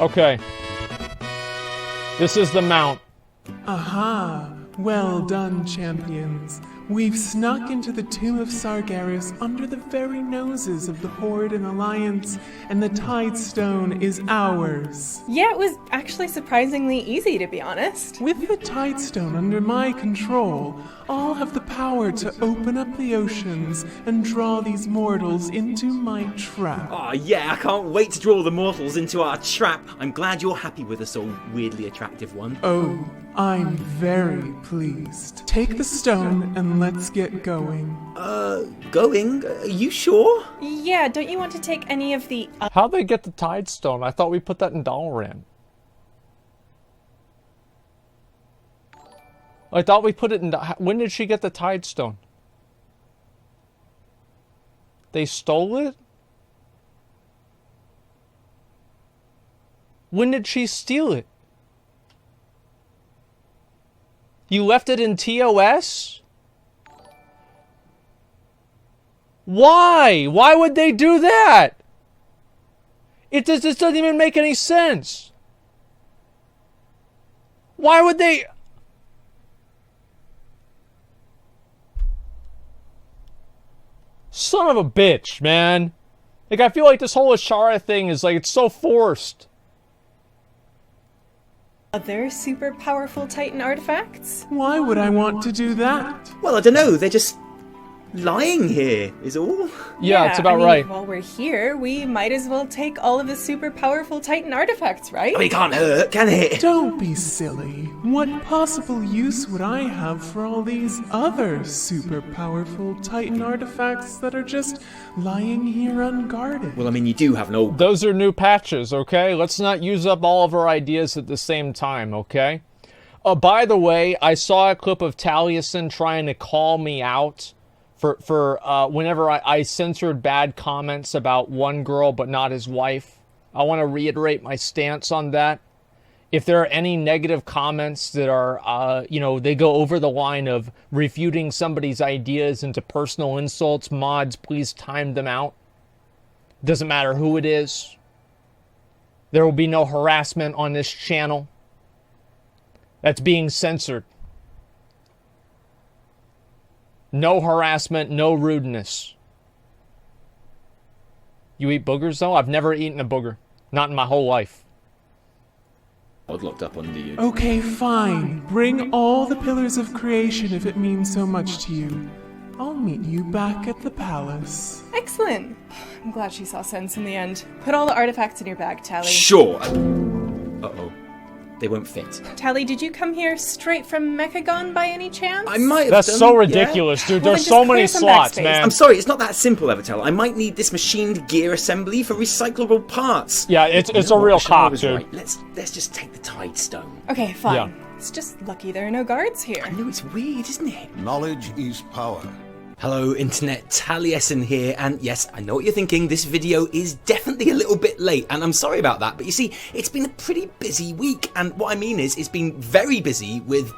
Okay. This is the mount. Aha! Well done, champions. We've snuck into the tomb of Sargeras under the very noses of the Horde and Alliance, and the Tide Stone is ours. Yeah, it was actually surprisingly easy, to be honest. With the Tide Stone under my control, I'll have the power to open up the oceans and draw these mortals into my trap. Oh yeah, I can't wait to draw the mortals into our trap. I'm glad you're happy with us, old weirdly attractive one. Oh, I'm very pleased. Take the stone and let's get going. Going? Are you sure? Yeah, don't you want to take any of the... How'd they get the Tide Stone? I thought we put that in Dalaran. I thought we put it in... When did she get the Tide Stone? They stole it? When did she steal it? You left it in TOS? Why? Why would they do that? This doesn't even make any sense. Why would they... Son of a bitch, man. Like, I feel like this whole Ashara thing is like, it's so forced. other super powerful Titan artifacts? Why would I want to do that? Well, I don't know. They're just lying here, is all. Yeah, it's about I mean, right. While we're here, we might as well take all of the super powerful Titan artifacts, right? I mean, it can't hurt, can it? Don't be silly. What possible use would I have for all these other super powerful Titan artifacts that are just lying here unguarded? Well, I mean, you do have an old... Those are new patches, okay? Let's not use up all of our ideas at the same time, okay? By the way, I saw a clip of Taliesin trying to call me out for whenever I censored bad comments about one girl but not his wife. I want to reiterate my stance on that. If there are any negative comments that are, they go over the line of refuting somebody's ideas into personal insults, mods, please time them out. Doesn't matter who it is. There will be no harassment on this channel. That's being censored. No harassment, no rudeness. You eat boogers, though? I've never eaten a booger. Not in my whole life. locked up under you. Okay, fine. Bring all the pillars of creation if it means so much to you. I'll meet you back at the palace. Excellent. I'm glad she saw sense in the end. Put all the artifacts in your bag, Tally. Sure. Uh-oh. They won't fit. Tally, did you come here straight from Mechagon by any chance? I might have That's done, so ridiculous, dude. Well, There's then so just many clear some slots, backspace. man. I'm sorry, it's not that simple, Evitel. I might need this machined gear assembly for recyclable parts. Yeah, it's You a know what? real Shara cop, was dude. right. Let's just take the Tide Stone. Okay, fine. Yeah. It's just lucky there are no guards here. I know it's weird, isn't it? Knowledge is power. Hello Internet, Taliesin here, and yes, I know what you're thinking, this video is definitely a little bit late, and I'm sorry about that, but you see, it's been a pretty busy week, and what I mean is, it's been very busy with,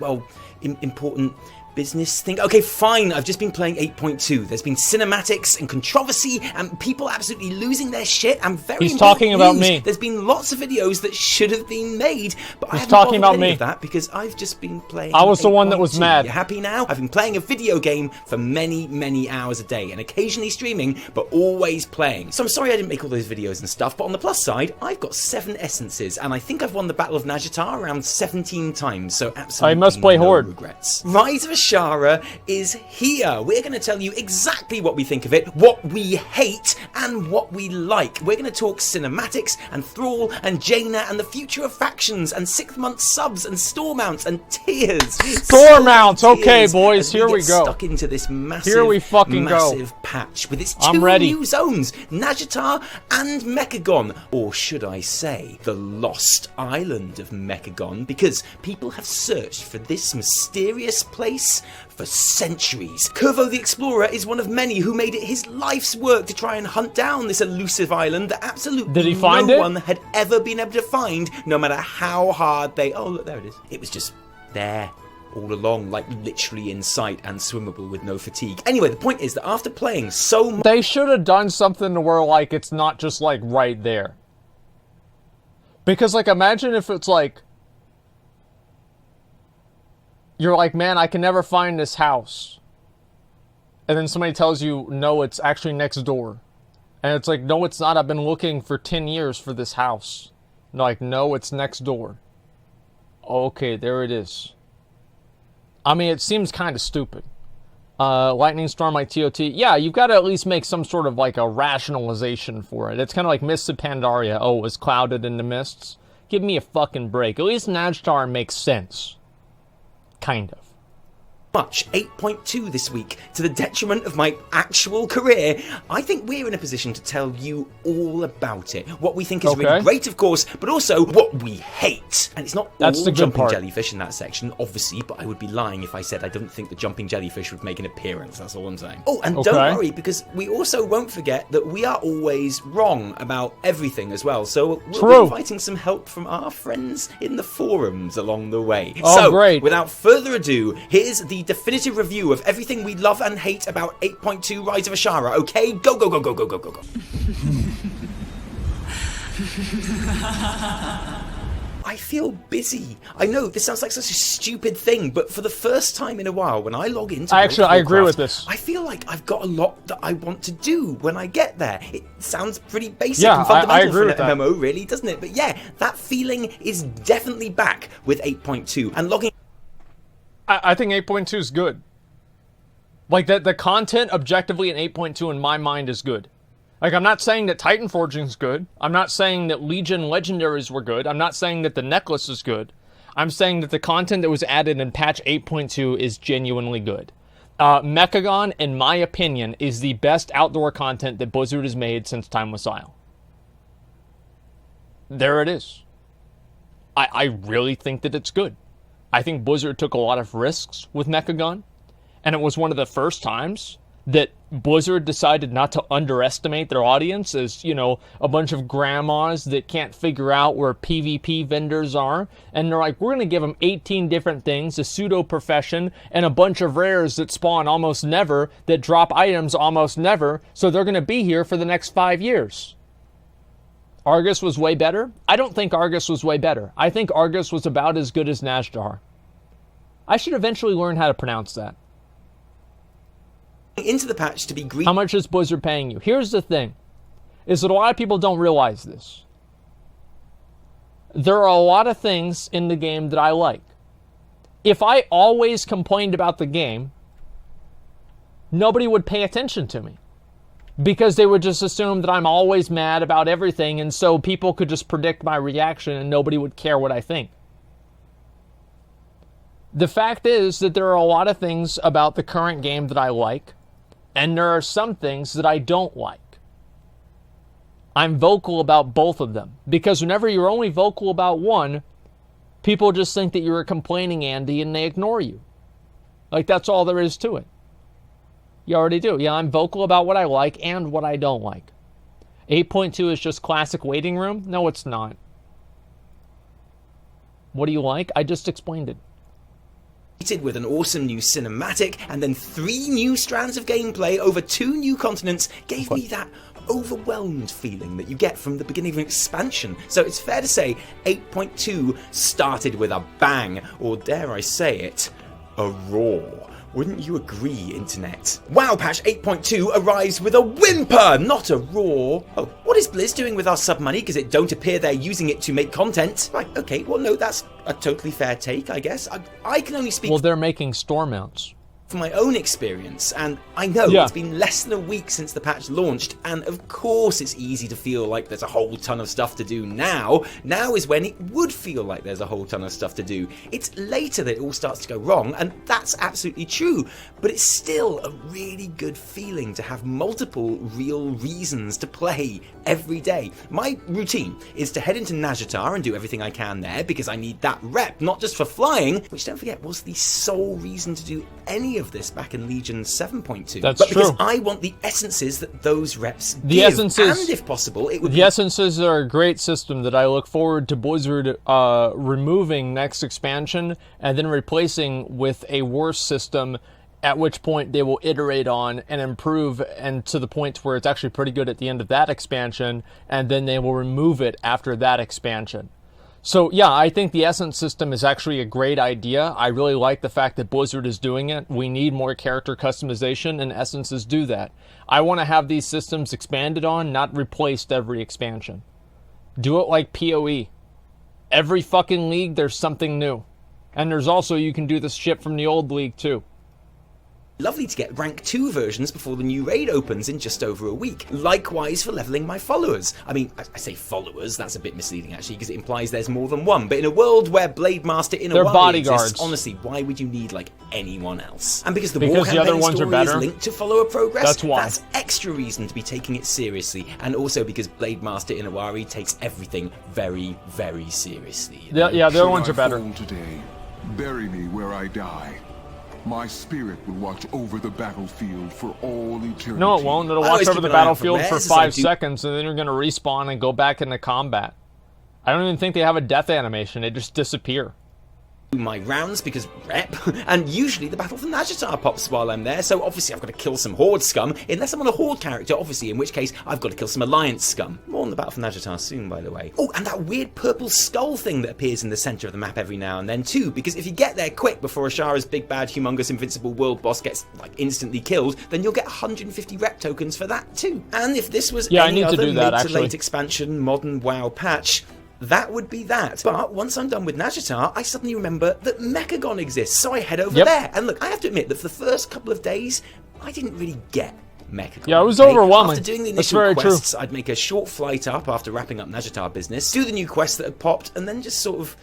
well, important business thing. Okay, fine, I've just been playing 8.2. There's been cinematics and controversy and people absolutely losing their shit and very He's talking about me. There's been lots of videos that should have been made, but I He's haven't talking bothered about any me. of that because I've just been playing I was the one that was 8.2. mad. You happy now? I've been playing a video game for many, many hours a day and occasionally streaming, but always playing. So I'm sorry I didn't make all those videos and stuff, but on the plus side, I've got 7 essences and I think I've won the Battle of Najjatar around 17 times, so absolutely I must play no Horde. regrets. Rise of Ashara is here. We're going to tell you exactly what we think of it, what we hate, and what we like. We're going to talk cinematics, and Thrall, and Jaina, and the future of factions, and 6th month subs, and store mounts, and tiers. Store mounts, okay, Tiers boys, as here we get go. Stuck into this massive, Here we fucking go. massive patch with its 2 I'm ready. new zones, Najjatar and Mechagon, or should I say, the lost island of Mechagon, because people have searched for this mysterious place for centuries. Kurvo the Explorer is one of many who made it his life's work to try and hunt down this elusive island that absolutely Did he find no it? one had ever been able to find, no matter how hard they... Oh, look, there it is. It was just there all along, like literally in sight and swimmable with no fatigue. Anyway, the point is that after playing so much... They should have done something to where, like, it's not just, like, right there. Because, like, imagine if it's like, you're like, man, I can never find this house. And then somebody tells you, no, it's actually next door. And it's like, no, it's not. I've been looking for 10 years for this house. And like, no, it's next door. Okay, there it is. I mean, it seems kind of stupid. Lightning storm like TOT. Yeah, you've got to at least make some sort of like a rationalization for it. It's kind of like Mists of Pandaria. Oh, it was clouded in the mists. Give me a fucking break. At least Najtar makes sense. Kind of. Much 8.2 this week to the detriment of my actual career. I think we're in a position to tell you all about it. What we think is really great, of course, but also what we hate. And it's not all jumping jellyfish in that section, obviously, but I would be lying if I said I don't think the jumping jellyfish would make an appearance. That's all I'm saying. Oh, and don't worry, because we also won't forget that we are always wrong about everything as well. So we'll be inviting some help from our friends in the forums along the way. So, without further ado, here's the definitive review of everything we love and hate about 8.2 Rise of Ashara, okay? Go, go, go, go, go, go, go, go. I feel busy. I know, this sounds like such a stupid thing, but for the first time in a while, when I log into I agree with this. I feel like I've got a lot that I want to do when I get there. It sounds pretty basic and fundamental for an MMO, really, doesn't it? But yeah, that feeling is definitely back with 8.2, and logging... I think 8.2 is good. Like, the content objectively in 8.2 in my mind is good. Like, I'm not saying that Titan Forging's good. I'm not saying that Legion Legendaries were good. I'm not saying that the necklace is good. I'm saying that the content that was added in patch 8.2 is genuinely good. Mechagon, in my opinion, is the best outdoor content that Blizzard has made since Timeless Isle. There it is. I really think that it's good. I think Blizzard took a lot of risks with Mechagon, and it was one of the first times that Blizzard decided not to underestimate their audience as, you know, a bunch of grandmas that can't figure out where PvP vendors are, and they're like, we're going to give them 18 different things, a pseudo-profession, and a bunch of rares that spawn almost never, that drop items almost never, so they're going to be here for the next 5 years. Argus was way better? I don't think Argus was way better. I think Argus was about as good as Najjar. I should eventually learn how to pronounce that. Into the patch to be green. How much is Blizzard paying you? Here's the thing, is that a lot of people don't realize this. There are a lot of things in the game that I like. If I always complained about the game, nobody would pay attention to me. Because they would just assume that I'm always mad about everything, and so people could just predict my reaction and nobody would care what I think. The fact is that there are a lot of things about the current game that I like, and there are some things that I don't like. I'm vocal about both of them, because whenever you're only vocal about one, people just think that you're a complaining Andy and they ignore you. Like, that's all there is to it. You already do. Yeah, I'm vocal about what I like and what I don't like. 8.2 is just classic waiting room? No, it's not. What do you like? I just explained it. With an awesome new cinematic and then 3 new strands of gameplay over 2 new continents gave me that overwhelmed feeling that you get from the beginning of an expansion. So it's fair to say 8.2 started with a bang, or dare I say it, a roar. Wouldn't you agree, Internet? WoW Patch 8.2 arrives with a whimper, not a roar. Oh, what is Blizz doing with our sub money? Because it don't appear they're using it to make content. Right, okay, well, no, that's a totally fair take, I guess. I can only speak... Well, they're making store mounts. From my own experience, and I know it's been less than a week since the patch launched, and of course it's easy to feel like there's a whole ton of stuff to do now. Now is when it would feel like there's a whole ton of stuff to do. It's later that it all starts to go wrong, and that's absolutely true, but it's still a really good feeling to have multiple real reasons to play every day. My routine is to head into Nazjatar and do everything I can there, because I need that rep, not just for flying, which, don't forget, was the sole reason to do any of this back in Legion 7.2. That's but true. Because I want the essences that those reps the give, essences, and if possible, it would. The essences are a great system that I look forward to Blizzard removing next expansion and then replacing with a worse system. At which point they will iterate on and improve, and to the point where it's actually pretty good at the end of that expansion, and then they will remove it after that expansion. So yeah, I think the Essence system is actually a great idea. I really like the fact that Blizzard is doing it. We need more character customization, and Essences do that. I want to have these systems expanded on, not replaced every expansion. Do it like PoE. Every fucking league, there's something new. And there's also, you can do this shit from the old league too. Lovely to get rank 2 versions before the new raid opens in just over a week. Likewise for leveling my followers. I mean, I say followers, that's a bit misleading actually, because it implies there's more than one. But in a world where Blade Master in a while exists, honestly, why would you need like anyone else? And because the war campaign story is linked to follower progress, that's extra reason to be taking it seriously. And also because Blade Master in Iwari takes everything very, very seriously. Yeah, the other ones are better. Today, bury me where I die. My spirit will watch over the battlefield for all eternity. No, it won't. It'll watch over the battlefield for 5 seconds, and then you're going to respawn and go back into combat. I don't even think they have a death animation. They just disappear. My rounds because rep, and usually the battle for Najatar pops while I'm there, so obviously I've got to kill some Horde scum, unless I'm on a Horde character, obviously, in which case I've got to kill some Alliance scum. More on the battle for Najatar soon, by the way. Oh, and that weird purple skull thing that appears in the centre of the map every now and then too, because if you get there quick before Ashara's big bad humongous invincible world boss gets like instantly killed, then you'll get 150 rep tokens for that too. And if this was any other mid to late expansion modern WoW patch, that would be that. But once I'm done with Najatar, I suddenly remember that Mechagon exists, so I head over there. And look, I have to admit that for the first couple of days, I didn't really get Mechagon. Yeah, it was overwhelming. After doing the initial quests, I'd make a short flight up after wrapping up Najatar business, do the new quests that had popped, and then just sort of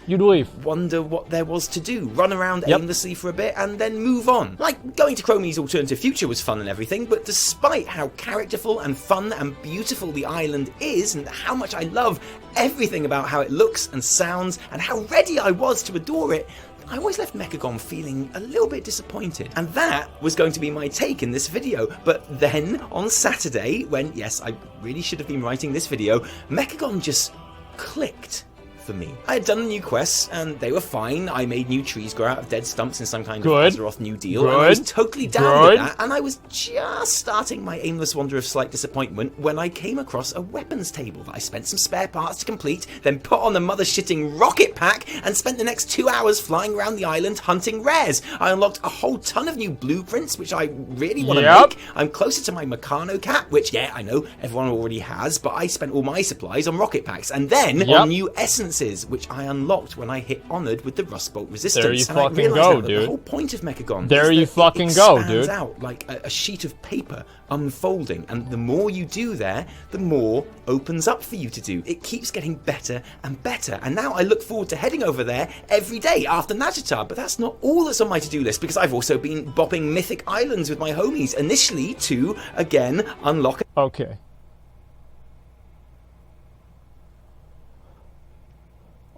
wonder what there was to do. Run around aimlessly for a bit, and then move on. Like, going to Chromie's Alternative Future was fun and everything, but despite how characterful and fun and beautiful the island is, and how much I love everything about how it looks and sounds, and how ready I was to adore it, I always left Mechagon feeling a little bit disappointed. And that was going to be my take in this video. But then, on Saturday, when, yes, I really should have been writing this video, Mechagon just clicked for me. I had done the new quests, and they were fine. I made new trees grow out of dead stumps in some kind of Azeroth new deal, and I was totally down with that, and I was just starting my aimless wander of slight disappointment when I came across a weapons table that I spent some spare parts to complete, then put on the mother-shitting rocket pack, and spent the next 2 hours flying around the island hunting rares. I unlocked a whole ton of new blueprints, which I really want to make. I'm closer to my Meccano cap, which, yeah, I know everyone already has, but I spent all my supplies on rocket packs, and then on new essences, which I unlocked when I hit Honoured with the Rustbolt resistance. There you fucking go, dude. The whole point of Mechagon there is you fucking go, dude. It expands out like a sheet of paper unfolding, and the more you do there, the more opens up for you to do. It keeps getting better and better, and now I look forward to heading over there every day after Najatar. But that's not all that's on my to-do list, because I've also been bopping Mythic Islands with my homies, initially to, again, unlock... Okay.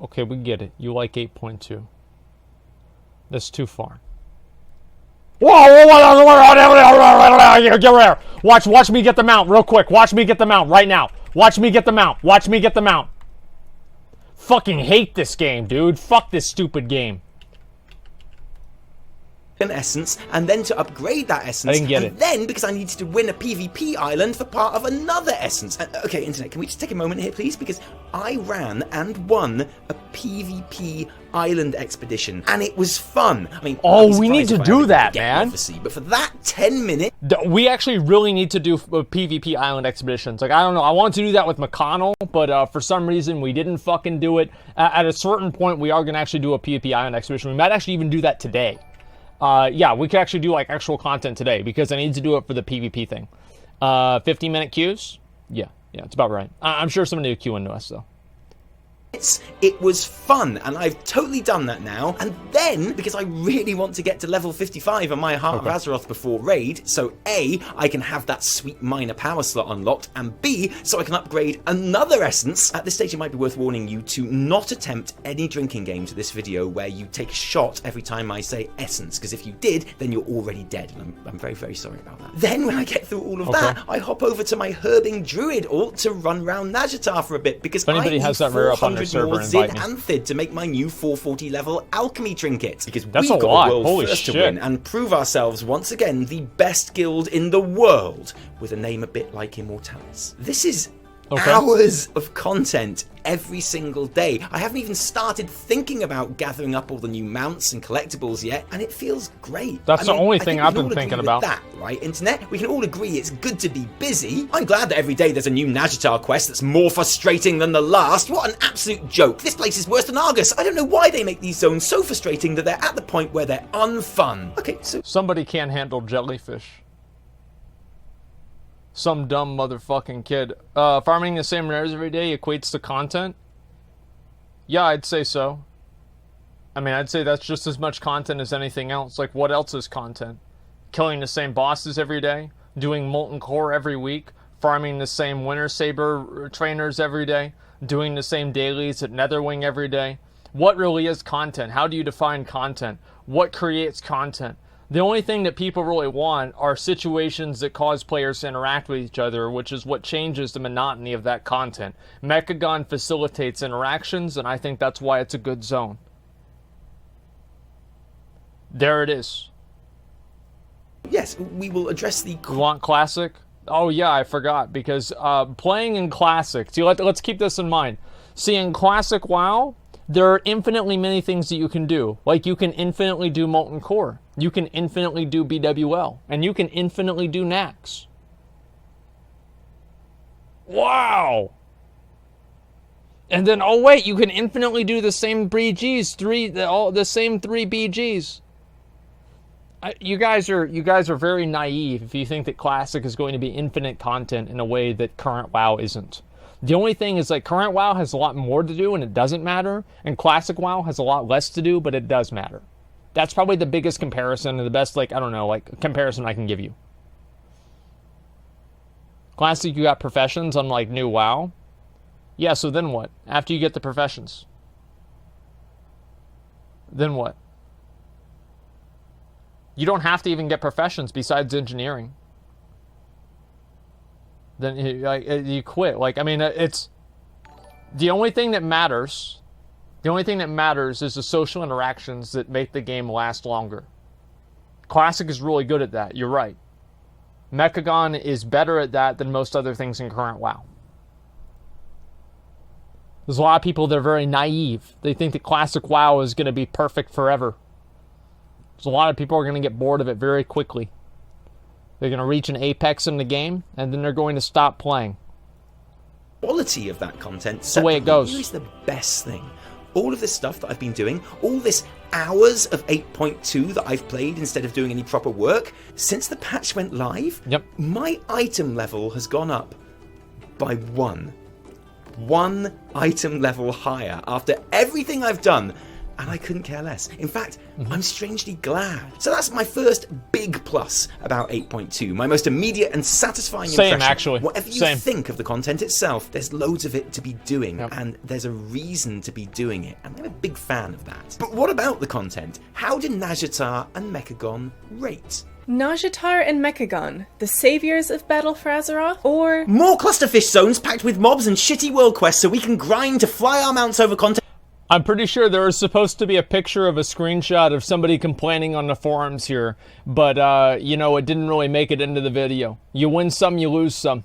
Okay, we get it. You like 8.2. That's too far. Whoa! Watch me get the mount real quick. Watch me get the mount right now. Watch me get the mount. Watch me get the mount. Fucking hate this game, dude. Fuck this stupid game. An essence, and then to upgrade that essence, and then because I needed to win a PvP island for part of another essence. Okay, internet, can we just take a moment here, please? Because I ran and won a PvP island expedition, and it was fun. I mean, we need to do that, man. Obviously, but for that 10 minutes, we actually really need to do PvP island expeditions. Like, I don't know, I wanted to do that with McConnell, but for some reason we didn't fucking do it. At a certain point, we are going to actually do a PvP island expedition. We might actually even do that today. Yeah, we could actually do like actual content today because I need to do it for the PvP thing. 15-minute queues? Yeah, it's about right. I'm sure somebody will queue into us though. It was fun, and I've totally done that now. And then, because I really want to get to level 55 on my Heart of Azeroth before raid, so A, I can have that sweet minor power slot unlocked, and B, so I can upgrade another essence. At this stage, it might be worth warning you to not attempt any drinking game to this video where you take a shot every time I say essence, because if you did, then you're already dead, and I'm very, very sorry about that. Then, when I get through all of that, I hop over to my Herbing Druid alt to run around Najatar for a bit, because I need 400 more Zid and Thid to make my new 440 level alchemy trinket, because we've got the world first to win and prove ourselves once again the best guild in the world with a name a bit like Immortalis. This is Okay. Hours of content every single day. I haven't even started thinking about gathering up all the new mounts and collectibles yet, and it feels great. That's the only thing I've been thinking about. That, right, Internet? We can all agree it's good to be busy. I'm glad that every day there's a new Najatar quest that's more frustrating than the last. What an absolute joke. This place is worse than Argus. I don't know why they make these zones so frustrating that they're at the point where they're unfun. Okay, so... Somebody can't handle jellyfish. Some dumb motherfucking kid. Farming the same rares every day equates to content? Yeah, I'd say so. I mean, I'd say that's just as much content as anything else. Like, what else is content? Killing the same bosses every day? Doing Molten Core every week? Farming the same Winter Saber trainers every day? Doing the same dailies at Netherwing every day? What really is content? How do you define content? What creates content? The only thing that people really want are situations that cause players to interact with each other, which is what changes the monotony of that content. Mechagon facilitates interactions, and I think that's why it's a good zone. There it is. Yes, we will address the... You want Classic? Oh yeah, I forgot, because playing in Classic... See, let's keep this in mind. See, in Classic WoW, there are infinitely many things that you can do. Like, you can infinitely do Molten Core. You can infinitely do BWL. And you can infinitely do Nax. Wow! And then, oh wait, you can infinitely do the same BGs. The same 3 BGs. You guys are very naive if you think that Classic is going to be infinite content in a way that current WoW isn't. The only thing is, like, current WoW has a lot more to do and it doesn't matter, and Classic WoW has a lot less to do, but it does matter. That's probably the biggest comparison and the best, like, I don't know, like, comparison I can give you. Classic, you got professions on, like, new WoW. Yeah, so then what? After you get the professions. Then what? You don't have to even get professions besides engineering. Then you quit. Like, I mean, it's... The only thing that matters... The only thing that matters is the social interactions that make the game last longer. Classic is really good at that, you're right. Mechagon is better at that than most other things in current WoW. There's a lot of people that are very naive. They think that Classic WoW is going to be perfect forever. There's a lot of people who are going to get bored of it very quickly. They're going to reach an apex in the game, and then they're going to stop playing. Quality of that content. That's the way it goes. Here's the best thing. All of this stuff that I've been doing, all this hours of 8.2 that I've played instead of doing any proper work, since the patch went live, yep, my item level has gone up by one item level higher after everything I've done. And I couldn't care less. In fact, I'm strangely glad. So that's my first big plus about 8.2. My most immediate and satisfying impression. Actually. Whatever you think of the content itself, there's loads of it to be doing. Yep. And there's a reason to be doing it. And I'm a big fan of that. But what about the content? How do Najatar and Mechagon rate? Najatar and Mechagon, the saviors of Battle for Azeroth, or... More clusterfish zones packed with mobs and shitty world quests so we can grind to fly our mounts over content. I'm pretty sure there was supposed to be a picture of a screenshot of somebody complaining on the forums here, but, you know, it didn't really make it into the video. You win some, you lose some.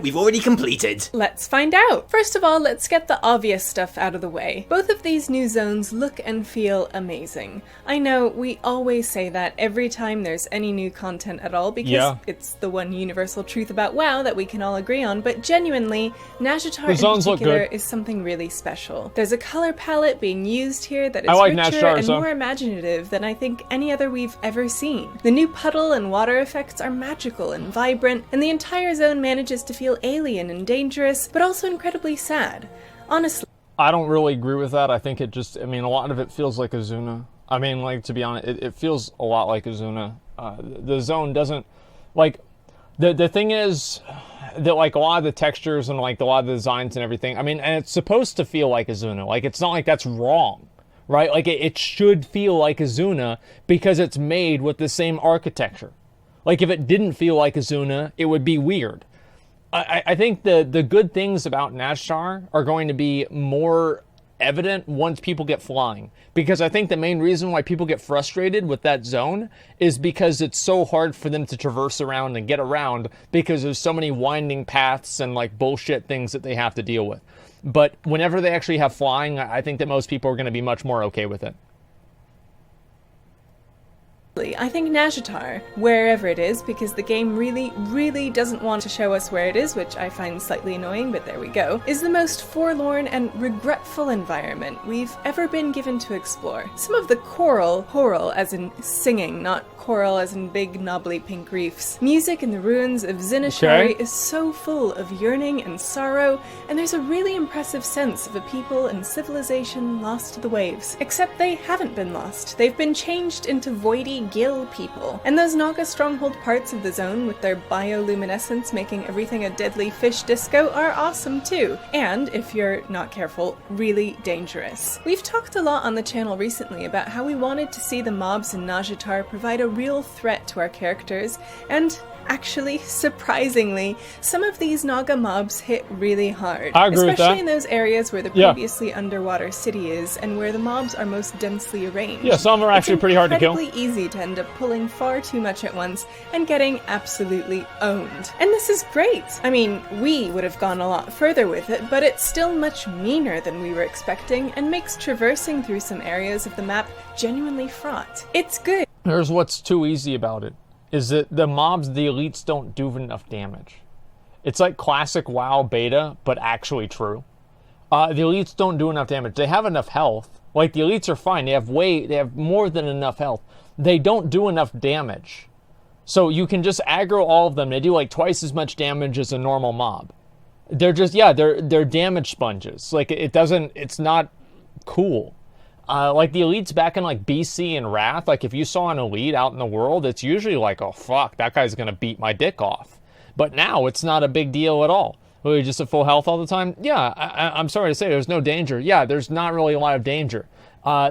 We've already completed. Let's find out. First of all, let's get the obvious stuff out of the way. Both of these new zones look and feel amazing. I know we always say that every time there's any new content at all because it's the one universal truth about WoW that we can all agree on, but genuinely, Najatar in particular is something really special. There's a color palette being used here that is richer and more imaginative than I think any other we've ever seen. The new puddle and water effects are magical and vibrant, and the entire zone manages to feel alien and dangerous, but also incredibly sad. Honestly, I don't really agree with that. I think it just, I mean, a lot of it feels like Azuna. I mean, like, to be honest, it feels a lot like Azuna. The zone doesn't, like, the thing is that, like, a lot of the textures and, like, a lot of the designs and everything, I mean, and it's supposed to feel like Azuna. Like, it's not like that's wrong, right? Like, it should feel like Azuna because it's made with the same architecture. Like, if it didn't feel like Azuna, it would be weird. I think the good things about Najatar are going to be more evident once people get flying. Because I think the main reason why people get frustrated with that zone is because it's so hard for them to traverse around and get around because there's so many winding paths and like bullshit things that they have to deal with. But whenever they actually have flying, I think that most people are going to be much more okay with it. I think Nazjatar, wherever it is, because the game really doesn't want to show us where it is, which I find slightly annoying, but there we go, is the most forlorn and regretful environment we've ever been given to explore. Some of the choral as in singing, not coral as in big knobbly pink reefs. Music in the ruins of Zinashari is so full of yearning and sorrow, and there's a really impressive sense of a people and civilization lost to the waves. Except they haven't been lost. They've been changed into voidy gill people. And those Naga stronghold parts of the zone with their bioluminescence making everything a deadly fish disco are awesome too. And, if you're not careful, really dangerous. We've talked a lot on the channel recently about how we wanted to see the mobs in Nazjatar provide a real threat to our characters, and actually, surprisingly, some of these Naga mobs hit really hard. I agree with that. Especially in those areas where the previously underwater city is, and where the mobs are most densely arranged. Yeah, some are actually pretty hard to kill. It's incredibly easy to end up pulling far too much at once and getting absolutely owned. And this is great! I mean, we would have gone a lot further with it, but it's still much meaner than we were expecting, and makes traversing through some areas of the map genuinely fraught. It's good. Here's what's too easy about it. Is that the mobs, the elites, don't do enough damage. It's like classic WoW beta, but actually true. The elites don't do enough damage. They have enough health. Like, the elites are fine. They have more than enough health. They don't do enough damage. So you can just aggro all of them. They do like twice as much damage as a normal mob. They're just, they're damage sponges. Like, it's not cool. Like the elites back in like BC and Wrath, like if you saw an elite out in the world, it's usually like, oh fuck, that guy's gonna beat my dick off. But now it's not a big deal at all. You're just at full health all the time? Yeah, I'm sorry to say there's no danger. Yeah, there's not really a lot of danger.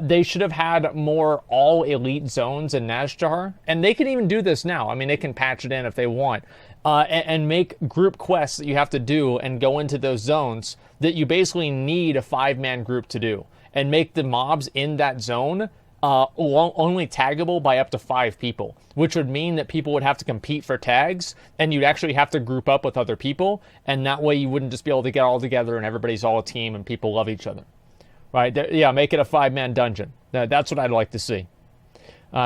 They should have had more all elite zones in Nazjatar, and they can even do this now. I mean, they can patch it in if they want, and make group quests that you have to do and go into those zones that you basically need a 5-man group to do. And make the mobs in that zone only taggable by up to 5 people, which would mean that people would have to compete for tags, and you'd actually have to group up with other people, and that way you wouldn't just be able to get all together and everybody's all a team and people love each other. Right? Yeah, make it a 5-man dungeon. That's what I'd like to see.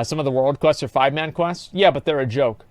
Some of the world quests are 5-man quests? Yeah, but they're a joke.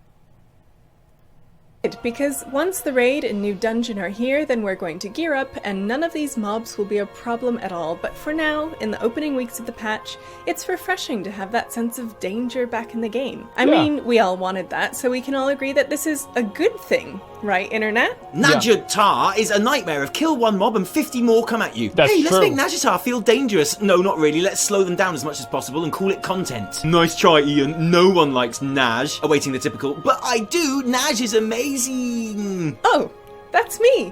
Because once the raid and new dungeon are here, then we're going to gear up, and none of these mobs will be a problem at all. But for now, in the opening weeks of the patch, it's refreshing to have that sense of danger back in the game. I mean, we all wanted that, so we can all agree that this is a good thing, right, Internet? Nazjatar is a nightmare of kill one mob and 50 more come at you. That's hey, let's true. make Nazjatar feel dangerous. No, not really. Let's slow them down as much as possible and call it content. Nice try, Ian. No one likes Naj. Awaiting the typical, but I do. Naj is amazing. Oh, that's me.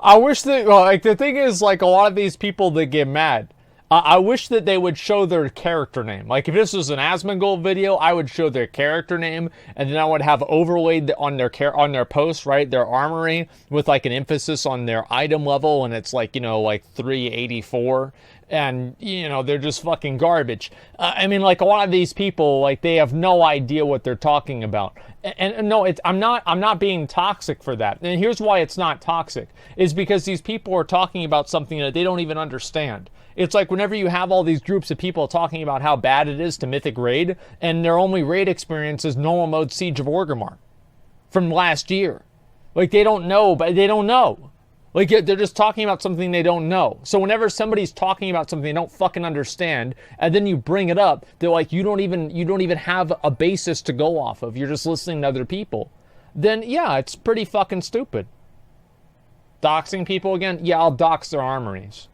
I wish that, like, the thing is, like, a lot of these people that get mad, I wish that they would show their character name. Like, if this was an Asmongold video, I would show their character name, and then I would have overlaid on their post, right, their armory, with, like, an emphasis on their item level, and it's, like, you know, like, 384, and, you know, they're just fucking garbage. I mean, like, a lot of these people, like, they have no idea what they're talking about. And no, I'm not being toxic for that. And here's why it's not toxic, is because these people are talking about something that they don't even understand. It's like whenever you have all these groups of people talking about how bad it is to Mythic Raid, and their only raid experience is normal mode Siege of Orgrimmar from last year. Like, they don't know, but they don't know. Like, they're just talking about something they don't know. So whenever somebody's talking about something they don't fucking understand, and then you bring it up, they're like, you don't even have a basis to go off of. You're just listening to other people. Then, yeah, it's pretty fucking stupid. Doxing people again? Yeah, I'll dox their armories.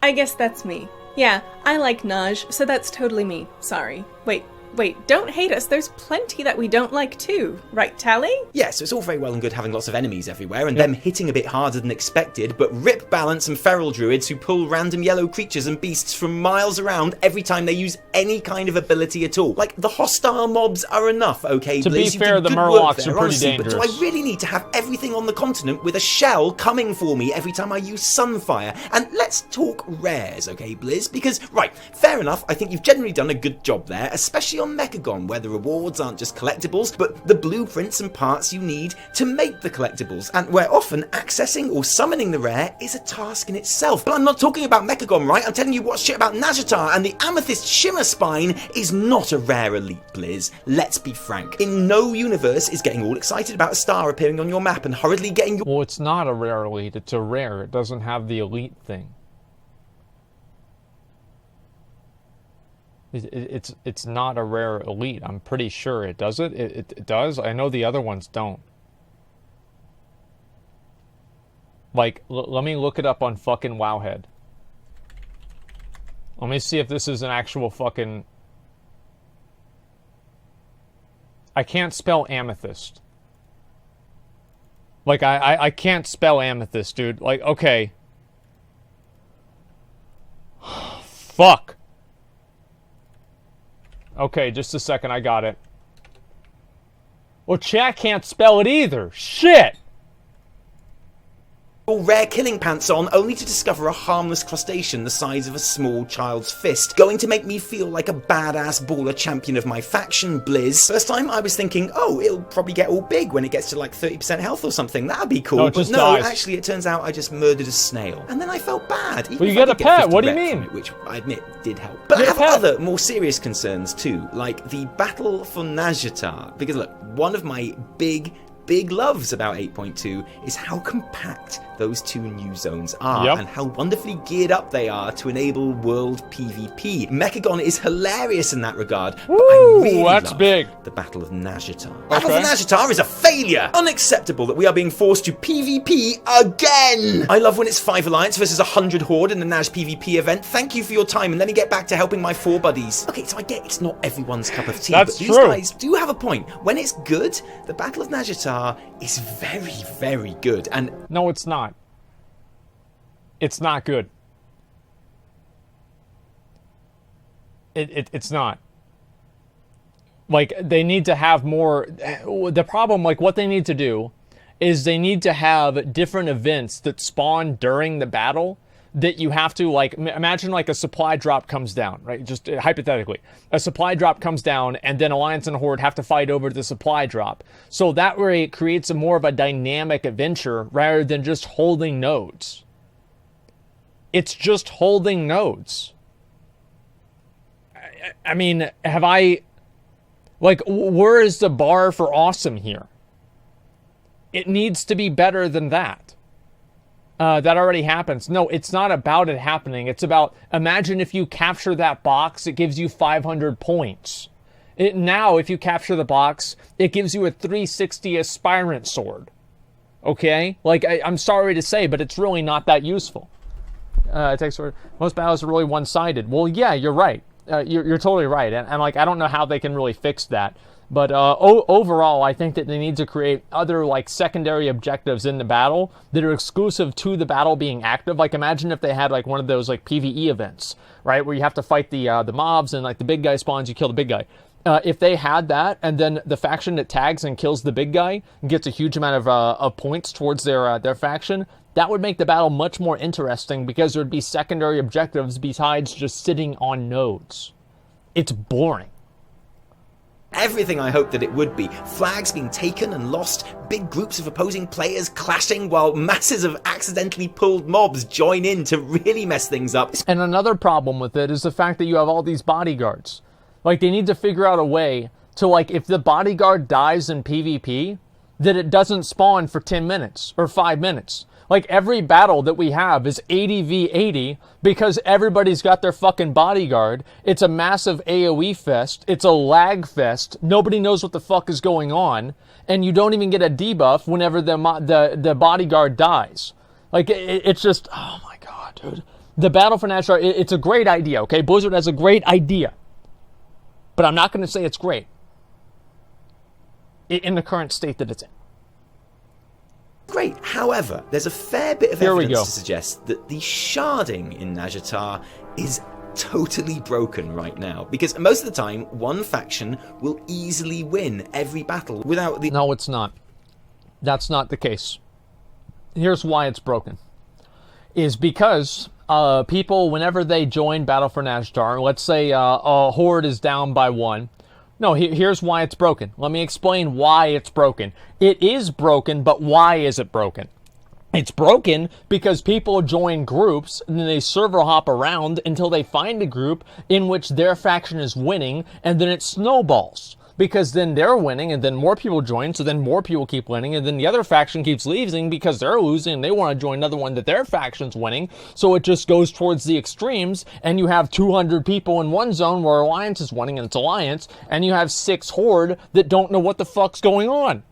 I guess that's me. Yeah, I like Naj, so that's totally me. Sorry. Wait, Wait, don't hate us. There's plenty that we don't like too. Right, Tally? Yeah, so it's all very well and good having lots of enemies everywhere and them hitting a bit harder than expected, but rip balance and feral druids who pull random yellow creatures and beasts from miles around every time they use any kind of ability at all. Like, the hostile mobs are enough, okay, To Blizz? be fair, the Murlocs are pretty dangerous. But do I really need to have everything on the continent with a shell coming for me every time I use Sunfire? And let's talk rares, okay, Blizz? Because, right, fair enough, I think you've generally done a good job there, especially on Mechagon, where the rewards aren't just collectibles, but the blueprints and parts you need to make the collectibles, and where often accessing or summoning the rare is a task in itself. But I'm not talking about Mechagon, right? I'm telling you what shit about Nazjatar, and the Amethyst Shimmer Spine is not a rare elite, Blizz. Let's be frank. In no universe is getting all excited about a star appearing on your map and hurriedly getting your... Well, it's not a rare elite, it's a rare. It doesn't have the elite thing. It's not a rare elite. I'm pretty sure it does it. It does. I know the other ones don't. Like, let me look it up on fucking Wowhead. Let me see if this is an actual fucking... I can't spell amethyst. Like, I can't spell amethyst, dude. Like, okay. Fuck. Okay, just a second, I got it. Well, chat can't spell it either. Shit! rare killing pants on, only to discover a harmless crustacean the size of a small child's fist, going to make me feel like a badass baller champion of my faction, Blizz. First time I was thinking, oh, it'll probably get all big when it gets to like 30% health or something, that'd be cool. No, but no, dies. actually it turns out I just murdered a snail. And then I felt bad. Well, you get a pet, what do you mean? Which I admit did help. But I have other, more serious concerns too, like the battle for Nazjatar. Because look, one of my big loves about 8.2 is how compact those two new zones are, and how wonderfully geared up they are to enable world PvP. Mechagon is hilarious in that regard, but I really love the Battle of Nazjatar. Battle of Nazjatar is a failure! Unacceptable that we are being forced to PvP again! I love when it's 5 Alliance versus 100 Horde in the Naj PvP event. Thank you for your time, and let me get back to helping my 4 buddies. Okay, so I get it's not everyone's cup of tea, but these guys do have a point. When it's good, the Battle of Nazjatar is very, very good, and... No, it's not. It's not good. It's not. Like, they need to have more... The problem, like, what they need to do is they need to have different events that spawn during the battle that you have to, like, imagine like a supply drop comes down, right? Just hypothetically. A supply drop comes down and then Alliance and Horde have to fight over the supply drop. So that way it creates a more of a dynamic adventure rather than just holding nodes. It's just holding nodes. I mean, have I... Like, where is the bar for awesome here? It needs to be better than that. That already happens. No, it's not about it happening. It's about, imagine if you capture that box, it gives you 500 points. Now, if you capture the box, it gives you a 360 Aspirant Sword. Okay? Like, I'm sorry to say, but it's really not that useful. It takes most battles are really one-sided. Well, yeah, you're right. You're totally right. And like, I don't know how they can really fix that. But overall, I think that they need to create other, like, secondary objectives in the battle that are exclusive to the battle being active. Like, imagine if they had, like, one of those, like, PvE events, right? Where you have to fight the mobs and, like, the big guy spawns, you kill the big guy. If they had that, and then the faction that tags and kills the big guy and gets a huge amount of points towards their faction, that would make the battle much more interesting because there would be secondary objectives besides just sitting on nodes. It's boring. Everything I hoped that it would be. Flags being taken and lost, big groups of opposing players clashing while masses of accidentally pulled mobs join in to really mess things up. And another problem with it is the fact that you have all these bodyguards. Like, they need to figure out a way to, like, if the bodyguard dies in PvP, that it doesn't spawn for 10 minutes or 5 minutes. Like, every battle that we have is 80v80 because everybody's got their fucking bodyguard. It's a massive AoE fest. It's a lag fest. Nobody knows what the fuck is going on. And you don't even get a debuff whenever the bodyguard dies. Like, it's just... Oh my god, dude. The Battle for Nazjatar, it's a great idea, okay? Blizzard has a great idea. But I'm not going to say it's great in the current state that it's in. Great. However, there's a fair bit of evidence to suggest that the sharding in Nazjatar is totally broken right now, because most of the time one faction will easily win every battle without the... No, it's not. That's not the case. Here's why it's broken. Is because people, whenever they join Battle for Nazjatar, let's say a horde is down by 1. No, here's why it's broken. Let me explain why it's broken. It is broken, but why is it broken? It's broken because people join groups and then they server hop around until they find a group in which their faction is winning, and then it snowballs. Because then they're winning, and then more people join, so then more people keep winning, and then the other faction keeps losing because they're losing, and they want to join another one that their faction's winning, so it just goes towards the extremes, and you have 200 people in one zone where Alliance is winning, and it's Alliance, and you have 6 Horde that don't know what the fuck's going on.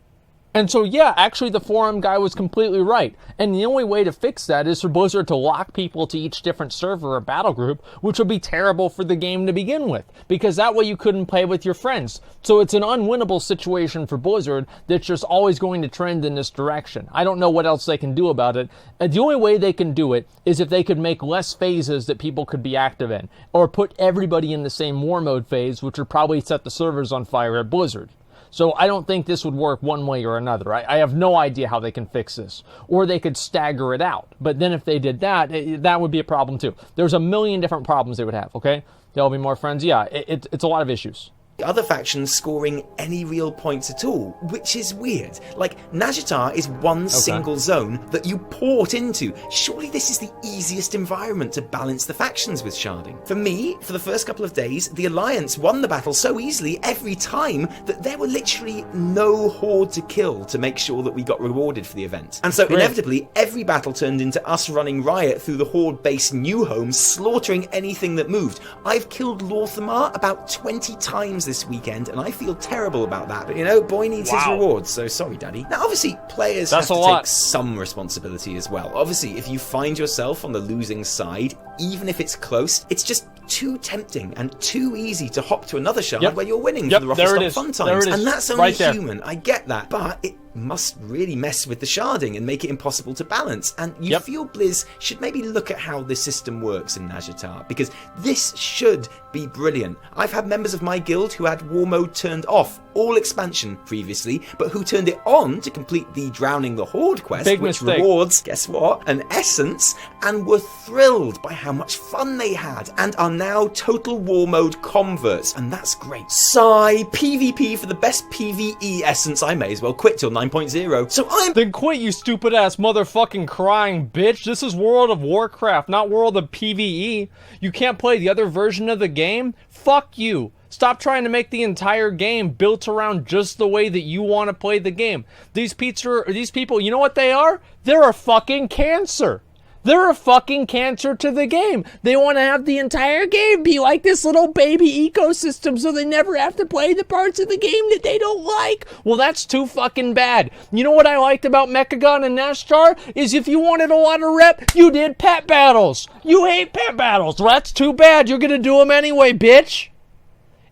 And so, yeah, actually the forum guy was completely right. And the only way to fix that is for Blizzard to lock people to each different server or battle group, which would be terrible for the game to begin with, because that way you couldn't play with your friends. So it's an unwinnable situation for Blizzard that's just always going to trend in this direction. I don't know what else they can do about it. The only way they can do it is if they could make less phases that people could be active in, or put everybody in the same war mode phase, which would probably set the servers on fire at Blizzard. So I don't think this would work one way or another. I have no idea how they can fix this. Or they could stagger it out. But then if they did that, that would be a problem too. There's a million different problems they would have, okay? There'll be more friends. Yeah, it's a lot of issues. Other factions scoring any real points at all, which is weird. Like, Nazjatar is one single zone that you port into. Surely this is the easiest environment to balance the factions with sharding. For me, for the first couple of days, the Alliance won the battle so easily every time that there were literally no horde to kill to make sure that we got rewarded for the event. And so inevitably, every battle turned into us running riot through the horde-based new homes, slaughtering anything that moved. I've killed Lorthamar about 20 times this weekend, and I feel terrible about that. But, you know, boy needs his rewards, so sorry, Daddy. Now, obviously, players have to take some responsibility as well. Obviously, if you find yourself on the losing side, even if it's close, it's just too tempting and too easy to hop to another shard where you're winning for the Roster Fun Times. And that's only human, I get that. But it must really mess with the sharding and make it impossible to balance. And you feel Blizz should maybe look at how the system works in Nazjatar, because this should be brilliant. I've had members of my guild who had war mode turned off all expansion previously, but who turned it on to complete the Drowning the Horde quest, which rewards, guess what, an essence, and were thrilled by how much fun they had, and are now total war mode converts, and that's great. Sigh, PvP for the best PvE essence. I may as well quit till 9.0. So Then quit, you stupid ass motherfucking crying bitch. This is World of Warcraft, not World of PvE. You can't play the other version of the game? Fuck you. Stop trying to make the entire game built around just the way that you want to play the game. These people, you know what they are? They're a fucking cancer. They're a fucking cancer to the game. They want to have the entire game be like this little baby ecosystem so they never have to play the parts of the game that they don't like. Well, that's too fucking bad. You know what I liked about Mechagon and Nazjatar? Is if you wanted a lot of rep, you did pet battles. You hate pet battles. Well, that's too bad. You're going to do them anyway, bitch.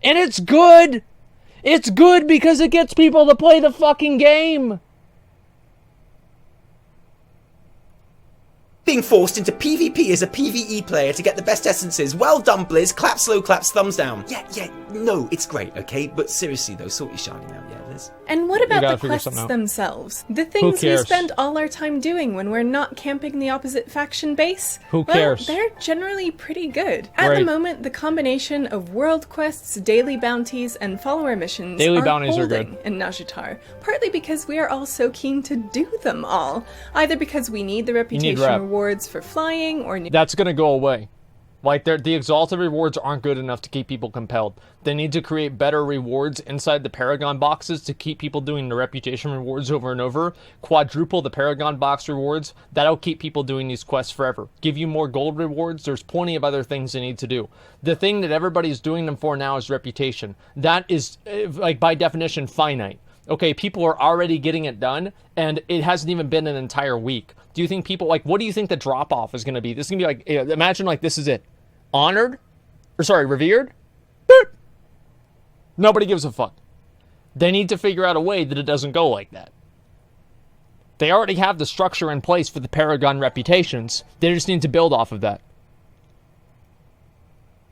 And it's good. It's good because it gets people to play the fucking game. Being forced into PvP as a PvE player to get the best essences. Well done, Blizz. Clap slow claps, thumbs down. Yeah, no, it's great, okay? But seriously though, sort your sharding out, yeah, Liz. And what about the quests themselves? The things we spend all our time doing when we're not camping the opposite faction base? Who cares? Well, they're generally pretty good. At the moment, the combination of world quests, daily bounties, and follower missions are holding in Nazjatar. Partly because we are all so keen to do them all. Either because we need the reputation rewards for flying, or... That's gonna go away. Like, the exalted rewards aren't good enough to keep people compelled. They need to create better rewards inside the Paragon boxes to keep people doing the reputation rewards over and over. Quadruple the Paragon box rewards. That'll keep people doing these quests forever. Give you more gold rewards. There's plenty of other things they need to do. The thing that everybody's doing them for now is reputation. That is, like, by definition, finite. Okay, people are already getting it done, and it hasn't even been an entire week. Do you think people, like, what do you think the drop-off is going to be? This is going to be like, imagine, like, this is it. Honored? Or, sorry, revered? Boop. Nobody gives a fuck. They need to figure out a way that it doesn't go like that. They already have the structure in place for the Paragon reputations. They just need to build off of that.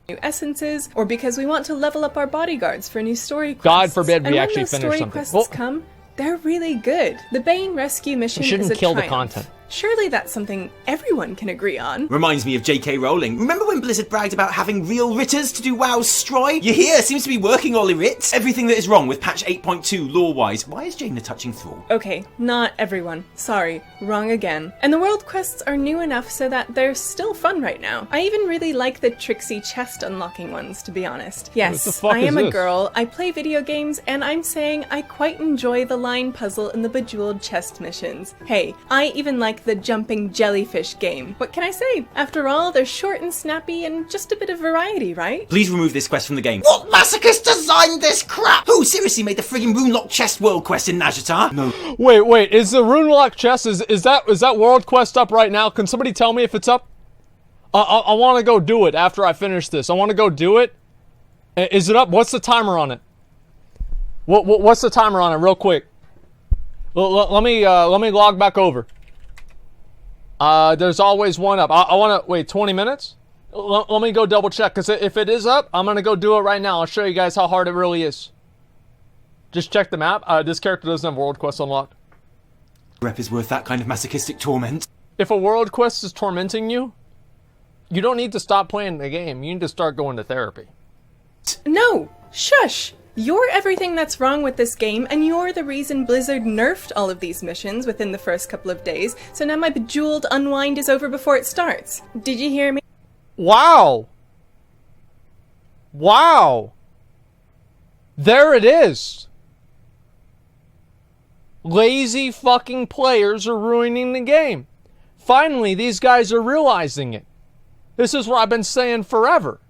New essences, or because we want to level up our bodyguards for new story quests. God forbid we and actually when those finish story something. quests come, they're really good. The Bane rescue mission shouldn't is a kill the triumph. content. Surely that's something everyone can agree on. Reminds me of J.K. Rowling. Remember when Blizzard bragged about having real Ritters to do WoW's Stroy? Your here seems to be working, Ollie Ritz. Everything that is wrong with patch 8.2 lore-wise. Why is Jaina touching Thrall? Okay, not everyone. Sorry, wrong again. And the world quests are new enough so that they're still fun right now. I even really like the tricksy chest unlocking ones, to be honest. What the Yes, fuck I is am a this? girl, I play video games, and I'm saying I quite enjoy the line puzzle and the bejeweled chest missions. Hey, I even like the jumping jellyfish game. What can I say? After all, they're short and snappy and just a bit of variety, right? Please remove this quest from the game. What masochist designed this crap? Who seriously made the friggin' Runelock chest world quest in Nazjatar? No. Wait, is the Runelock chest, is that world quest up right now? Can somebody tell me if it's up? I want to go do it after I finish this. I want to go do it. Is it up? What's the timer on it? What's the timer on it, real quick? Let me log back over. There's always one up. I want to wait 20 minutes. Let me go double check, because if it is up, I'm gonna go do it right now. I'll show you guys how hard it really is. Just check the map. This character doesn't have world quest unlocked. Rep is worth that kind of masochistic torment. If a world quest is tormenting you, you don't need to stop playing the game. You need to start going to therapy. No! Shush! You're everything that's wrong with this game, and you're the reason Blizzard nerfed all of these missions within the first couple of days, so now my bejeweled unwind is over before it starts. Did you hear me? Wow! Wow! There it is! Lazy fucking players are ruining the game. Finally, these guys are realizing it. This is what I've been saying forever.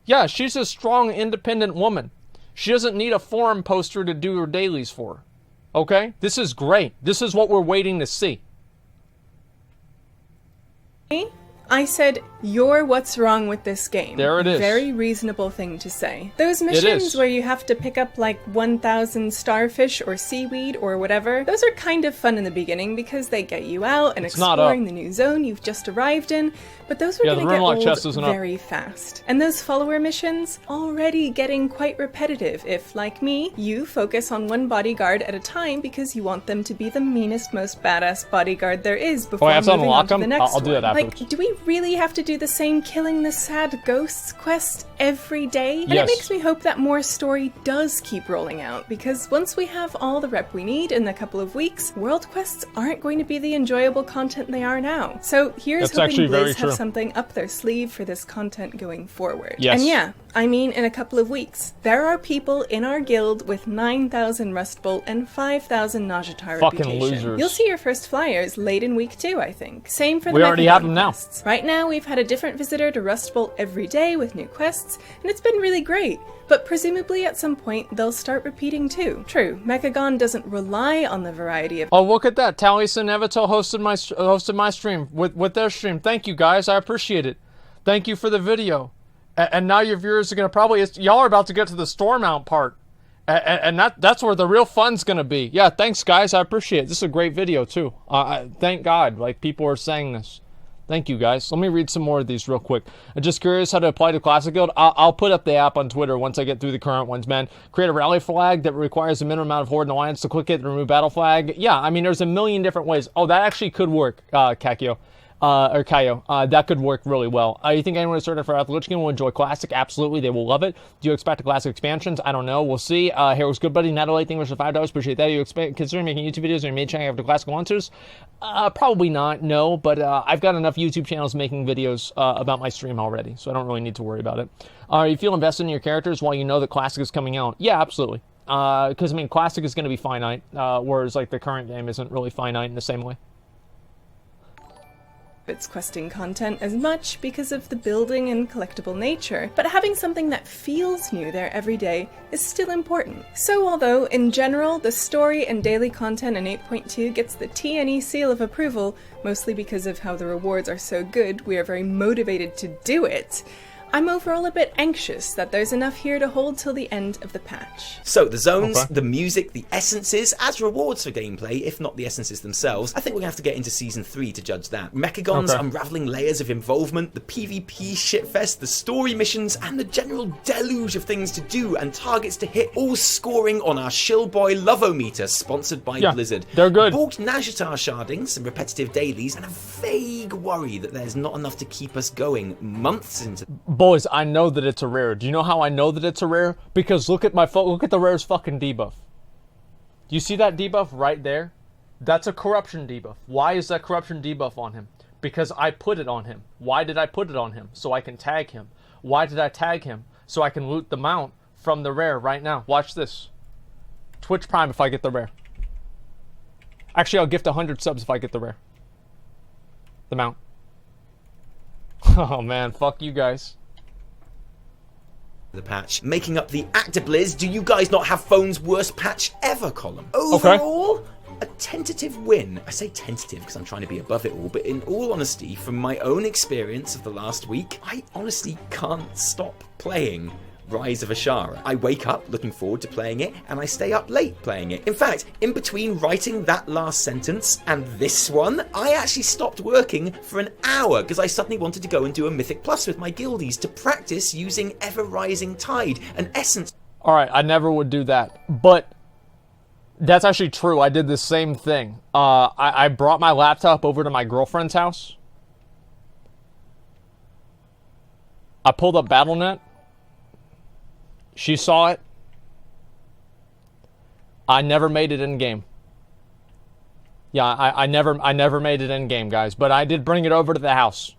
Yeah, she's a strong, independent woman. She doesn't need a forum poster to do her dailies for her. Okay? This is great. This is what we're waiting to see. I said, you're what's wrong with this game. There it is. Very reasonable thing to say. Those missions where you have to pick up like 1,000 starfish or seaweed or whatever, those are kind of fun in the beginning because they get you out and exploring the new zone you've just arrived in, but those are going to get old very fast. And those follower missions, already getting quite repetitive if, like me, you focus on one bodyguard at a time because you want them to be the meanest, most badass bodyguard there is before moving on to the next one. I'll do that afterwards. Like, do we really have to do the same killing the sad ghosts quest every day? And Yes. it makes me hope that more story does keep rolling out, because once we have all the rep we need in a couple of weeks, world quests aren't going to be the enjoyable content they are now. So here's That's actually hoping very Blizz true. have something up their sleeve for this content going forward. Yes. And yeah, I mean in a couple of weeks, there are people in our guild with 9,000 Rust Bolt and 5,000 Nazjatar Fucking reputation. losers. You'll see your first flyers late in week 2, I think. Same for the We already Mechagon have them now. quests. Right now, we've had a different visitor to Rust Bolt every day with new quests, and it's been really great. But presumably at some point, they'll start repeating too. True, Mechagon doesn't rely on the variety of... Oh, look at that. Taliesin Evitel hosted my stream with their stream. Thank you, guys. I appreciate it. Thank you for the video. And now your viewers are going to probably... Y'all are about to get to the store mount part. And that's where the real fun's going to be. Yeah, thanks, guys. I appreciate it. This is a great video, too. Thank God. Like, people are saying this. Thank you, guys. Let me read some more of these real quick. I'm just curious how to apply to Classic Guild. I'll put up the app on Twitter once I get through the current ones, man. Create a rally flag that requires a minimum amount of Horde and Alliance to click it and remove battle flag. Yeah, I mean, there's a million different ways. Oh, that actually could work, Kakio. Or Kaio, that could work really well. You think anyone who's started for Lich King will enjoy Classic? Absolutely, they will love it. Do you expect the Classic expansions? I don't know. We'll see. Here was good, buddy. Natalie, thank you for $5. Appreciate that. You considering making YouTube videos or main channel after Classic launches? Probably not. No, but I've got enough YouTube channels making videos about my stream already, so I don't really need to worry about it. You feel invested in your characters while you know that Classic is coming out? Yeah, absolutely. Because I mean, Classic is going to be finite, whereas like the current game isn't really finite in the same way. its questing content as much because of the building and collectible nature, but having something that feels new there every day is still important. So although, in general, the story and daily content in 8.2 gets the TNE seal of approval, mostly because of how the rewards are so good, we are very motivated to do it, I'm overall a bit anxious that there's enough here to hold till the end of the patch. So, the zones, the music, the essences, as rewards for gameplay, if not the essences themselves, I think we're going to have to get into Season 3 to judge that. Mechagon's unravelling layers of involvement, the PvP shitfest, the story missions, and the general deluge of things to do and targets to hit, all scoring on our Shillboy Lovometer, sponsored by Blizzard. They're good. Balked Nazjatar sharding, some repetitive dailies, and a vague worry that there's not enough to keep us going months into... Boys, I know that it's a rare. Do you know how I know that it's a rare? Because look at the rare's fucking debuff. Do you see that debuff right there? That's a corruption debuff. Why is that corruption debuff on him? Because I put it on him. Why did I put it on him? So I can tag him. Why did I tag him? So I can loot the mount from the rare right now. Watch this. Twitch Prime if I get the rare. Actually, I'll gift 100 subs if I get the rare. The mount. Oh man, fuck you guys. The patch, making up the Actibliz Do You Guys Not Have Phones Worst Patch Ever column. Overall, a tentative win. I say tentative because I'm trying to be above it all, but in all honesty, from my own experience of the last week, I honestly can't stop playing Rise of Ashara. I wake up looking forward to playing it, and I stay up late playing it. In fact, in between writing that last sentence and this one, I actually stopped working for an hour because I suddenly wanted to go and do a Mythic Plus with my guildies to practice using Ever Rising Tide, an essence. Alright, I never would do that, but that's actually true. I did the same thing. I brought my laptop over to my girlfriend's house. I pulled up BattleNet. She saw it. I never made it in game. Yeah, I never made it in game, guys. But I did bring it over to the house.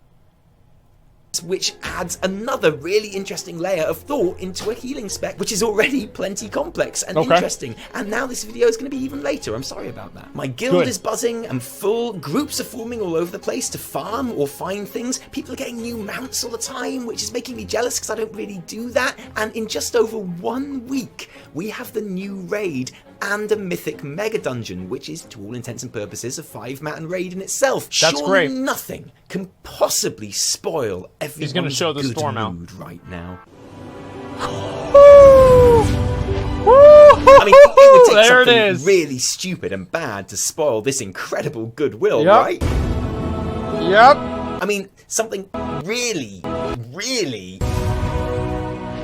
Which adds another really interesting layer of thought into a healing spec, which is already plenty complex and interesting. And now this video is going to be even later. I'm sorry about that. My guild is buzzing and full. Groups are forming all over the place to farm or find things. People are getting new mounts all the time, which is making me jealous because I don't really do that. And in just over 1 week, we have the new raid and a mythic mega dungeon, which is to all intents and purposes a 5-man raid in itself. That's great. Nothing can possibly spoil everyone's He's gonna show the good storm mood out right now. Woo! I mean, it would take there something really stupid and bad to spoil this incredible goodwill, Yep. right? Yep. I mean, something really, really...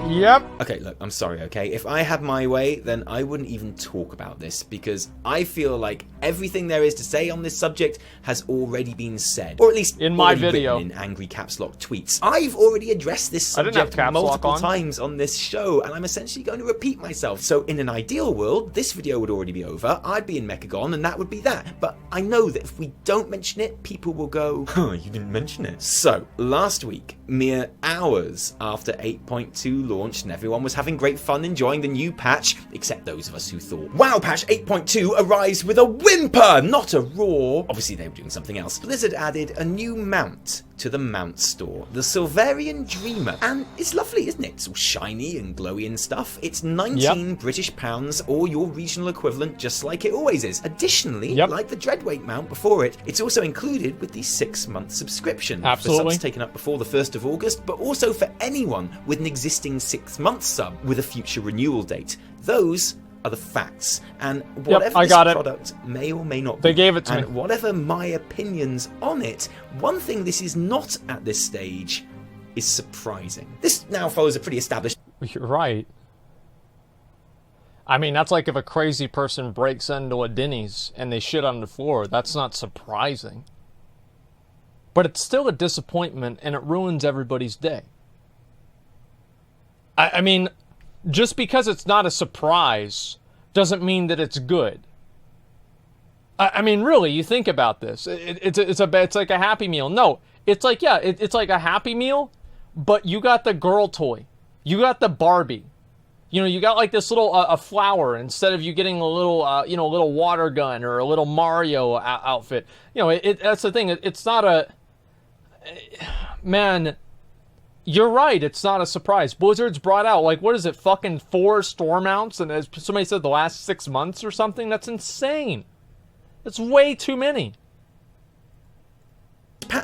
Yep. Okay, look, I'm sorry, okay? If I had my way, then I wouldn't even talk about this, because I feel like everything there is to say on this subject has already been said. Or at least in my video. In angry caps lock tweets. I've already addressed this subject multiple times on this show, and I'm essentially going to repeat myself. So in an ideal world, this video would already be over, I'd be in Mechagon, and that would be that. But I know that if we don't mention it, people will go, oh, you didn't mention it. So, last week, mere hours after 8.2 launched and everyone was having great fun enjoying the new patch, except those of us who thought, wow, patch 8.2 arrives with a whimper, not a roar. Obviously they were doing something else. Blizzard added a new mount to the mount store, the Silverian Dreamer, and it's lovely, isn't it? It's all shiny and glowy and stuff. It's 19 British pounds, or your regional equivalent, just like it always is. Additionally, like the Dreadweight mount before it, it's also included with the 6-month subscription. Absolutely. For subs taken up before the 1st of August, but also for anyone with an existing 6-month sub with a future renewal date. Those are the facts, and whatever this product may or may not be, they gave it to me. Whatever my opinions on it, one thing this is not at this stage is surprising. This now follows a pretty established... You're right. I mean, that's like if a crazy person breaks into a Denny's and they shit on the floor. That's not surprising. But it's still a disappointment, and it ruins everybody's day. I mean, just because it's not a surprise doesn't mean that it's good. I mean, really, you think about this. It's like a Happy Meal. No, it's like, yeah, it's like a Happy Meal, but you got the girl toy. You got the Barbie. You know, you got like this little a flower instead of you getting a little, you know, a little water gun or a little Mario outfit. You know, that's the thing. It's not a... Man... You're right, it's not a surprise. Blizzard's brought out, like, what is it, fucking 4 store mounts, and as somebody said, the last 6 months or something? That's insane. That's way too many.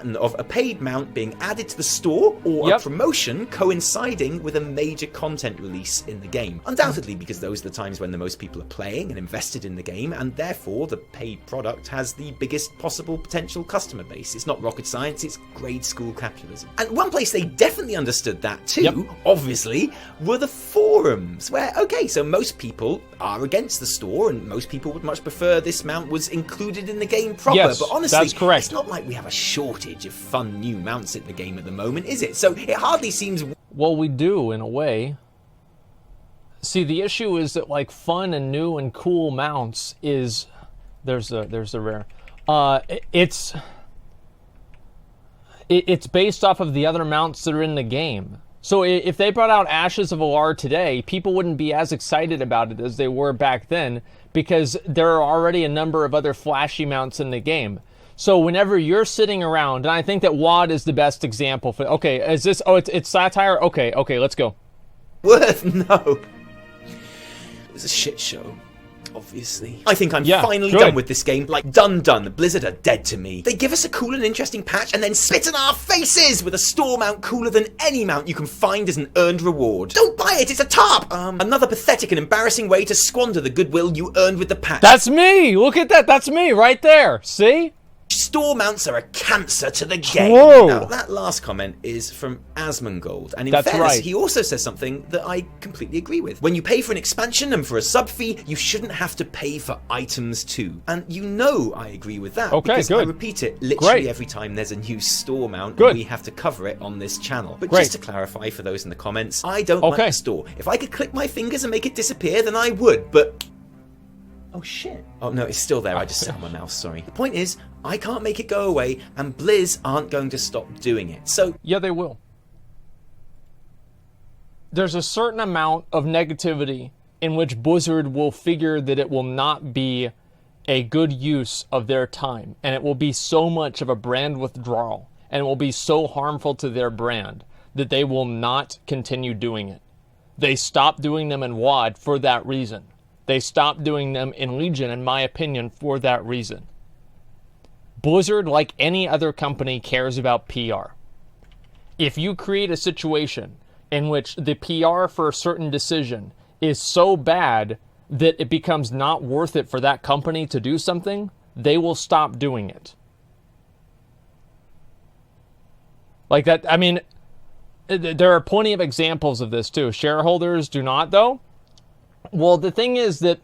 pattern of a paid mount being added to the store or a promotion coinciding with a major content release in the game. Undoubtedly, because those are the times when the most people are playing and invested in the game, and therefore the paid product has the biggest possible potential customer base. It's not rocket science, it's grade school capitalism. And one place they definitely understood that too, obviously, were the forums, where, okay, so most people are against the store, and most people would much prefer this mount was included in the game proper. Yes, but honestly, that's correct. It's not like we have a shortage of fun new mounts in the game at the moment, is it? So it hardly seems... Well, we do, in a way. See, the issue is that, like, fun and new and cool mounts is... There's the rare. It's based off of the other mounts that are in the game. So if they brought out Ashes of Alar today, people wouldn't be as excited about it as they were back then, because there are already a number of other flashy mounts in the game. So whenever you're sitting around, and I think that WoD is the best example for... Okay, is this... Oh, it's satire? Okay, let's go. Worth? No. It was a shit show. Obviously. I think I'm finally done with this game. Like, done. Blizzard are dead to me. They give us a cool and interesting patch and then spit in our faces with a store mount cooler than any mount you can find as an earned reward. Don't buy it, it's a tarp! Another pathetic and embarrassing way to squander the goodwill you earned with the patch. That's me! Look at that, that's me right there, see? Store mounts are a cancer to the game. Whoa. Now, that last comment is from Asmongold, and in fairness, he also says something that I completely agree with. When you pay for an expansion and for a sub fee, you shouldn't have to pay for items too. And you know I agree with that, because I repeat it literally every time there's a new store mount, and we have to cover it on this channel. But just to clarify for those in the comments, I don't like the store. If I could click my fingers and make it disappear, then I would, but... Oh shit. Oh no, it's still there, I just set on my mouse, sorry. The point is, I can't make it go away, and Blizz aren't going to stop doing it, so... Yeah, they will. There's a certain amount of negativity in which Blizzard will figure that it will not be a good use of their time, and it will be so much of a brand withdrawal, and it will be so harmful to their brand that they will not continue doing it. They stopped doing them in WoD for that reason. They stopped doing them in Legion, in my opinion, for that reason. Blizzard, like any other company, cares about PR. If you create a situation in which the PR for a certain decision is so bad that it becomes not worth it for that company to do something, they will stop doing it. Like that, I mean, there are plenty of examples of this too. Shareholders do not, though. Well, the thing is that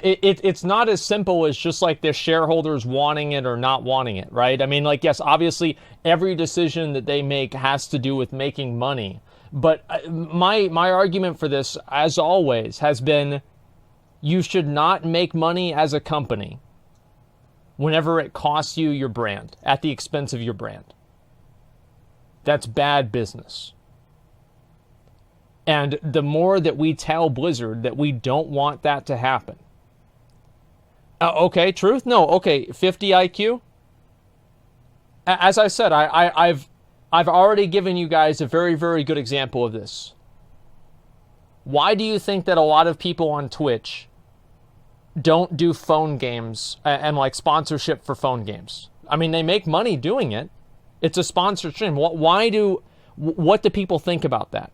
it's not as simple as just like the shareholders wanting it or not wanting it, right? I mean, like, yes, obviously every decision that they make has to do with making money. But my argument for this, as always, has been you should not make money as a company whenever it costs you your brand, at the expense of your brand. That's bad business. And the more that we tell Blizzard that we don't want that to happen. Okay, truth? No, okay, 50 IQ? As I said, I've already given you guys a very, very good example of this. Why do you think that a lot of people on Twitch don't do phone games and like sponsorship for phone games? I mean, they make money doing it. It's a sponsored stream. What do people think about that?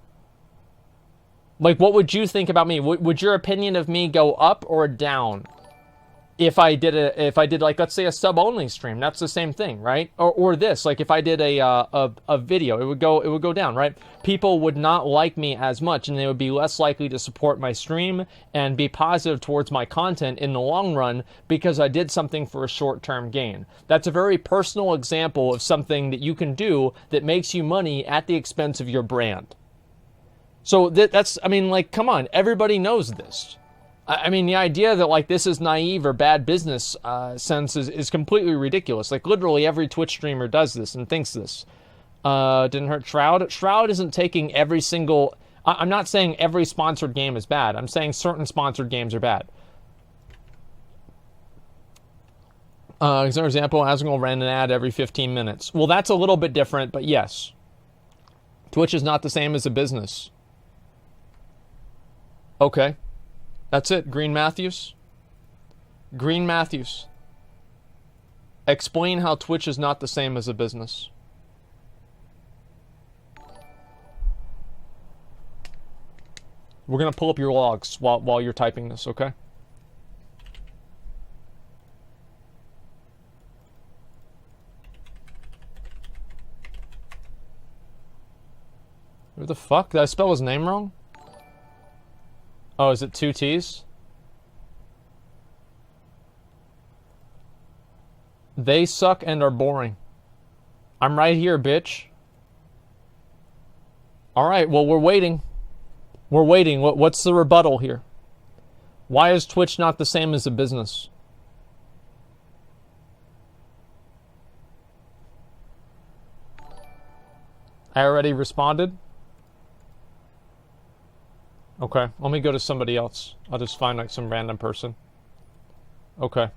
Like, what would you think about me? Would your opinion of me go up or down if I did like, let's say, a sub-only stream? That's the same thing, right? Or this, like if I did a video, it would go down, right? People would not like me as much, and they would be less likely to support my stream and be positive towards my content in the long run because I did something for a short-term gain. That's a very personal example of something that you can do that makes you money at the expense of your brand. So that's, I mean, like, come on, everybody knows this. I mean, the idea that, like, this is naive or bad business sense is completely ridiculous. Like, literally every Twitch streamer does this and thinks this. Didn't hurt Shroud. Shroud isn't taking every single... I'm not saying every sponsored game is bad. I'm saying certain sponsored games are bad. As an example, Asmongold ran an ad every 15 minutes. Well, that's a little bit different, but yes. Twitch is not the same as a business. Okay. That's it. Green Matthews. Green Matthews. Explain how Twitch is not the same as a business. We're gonna pull up your logs while you're typing this, okay? Who the fuck? Did I spell his name wrong? Oh, is it 2 T's? They suck and are boring. I'm right here, bitch. Alright, well, we're waiting. We're waiting. What's the rebuttal here? Why is Twitch not the same as a business? I already responded? Okay, let me go to somebody else. I'll just find like some random person. Okay.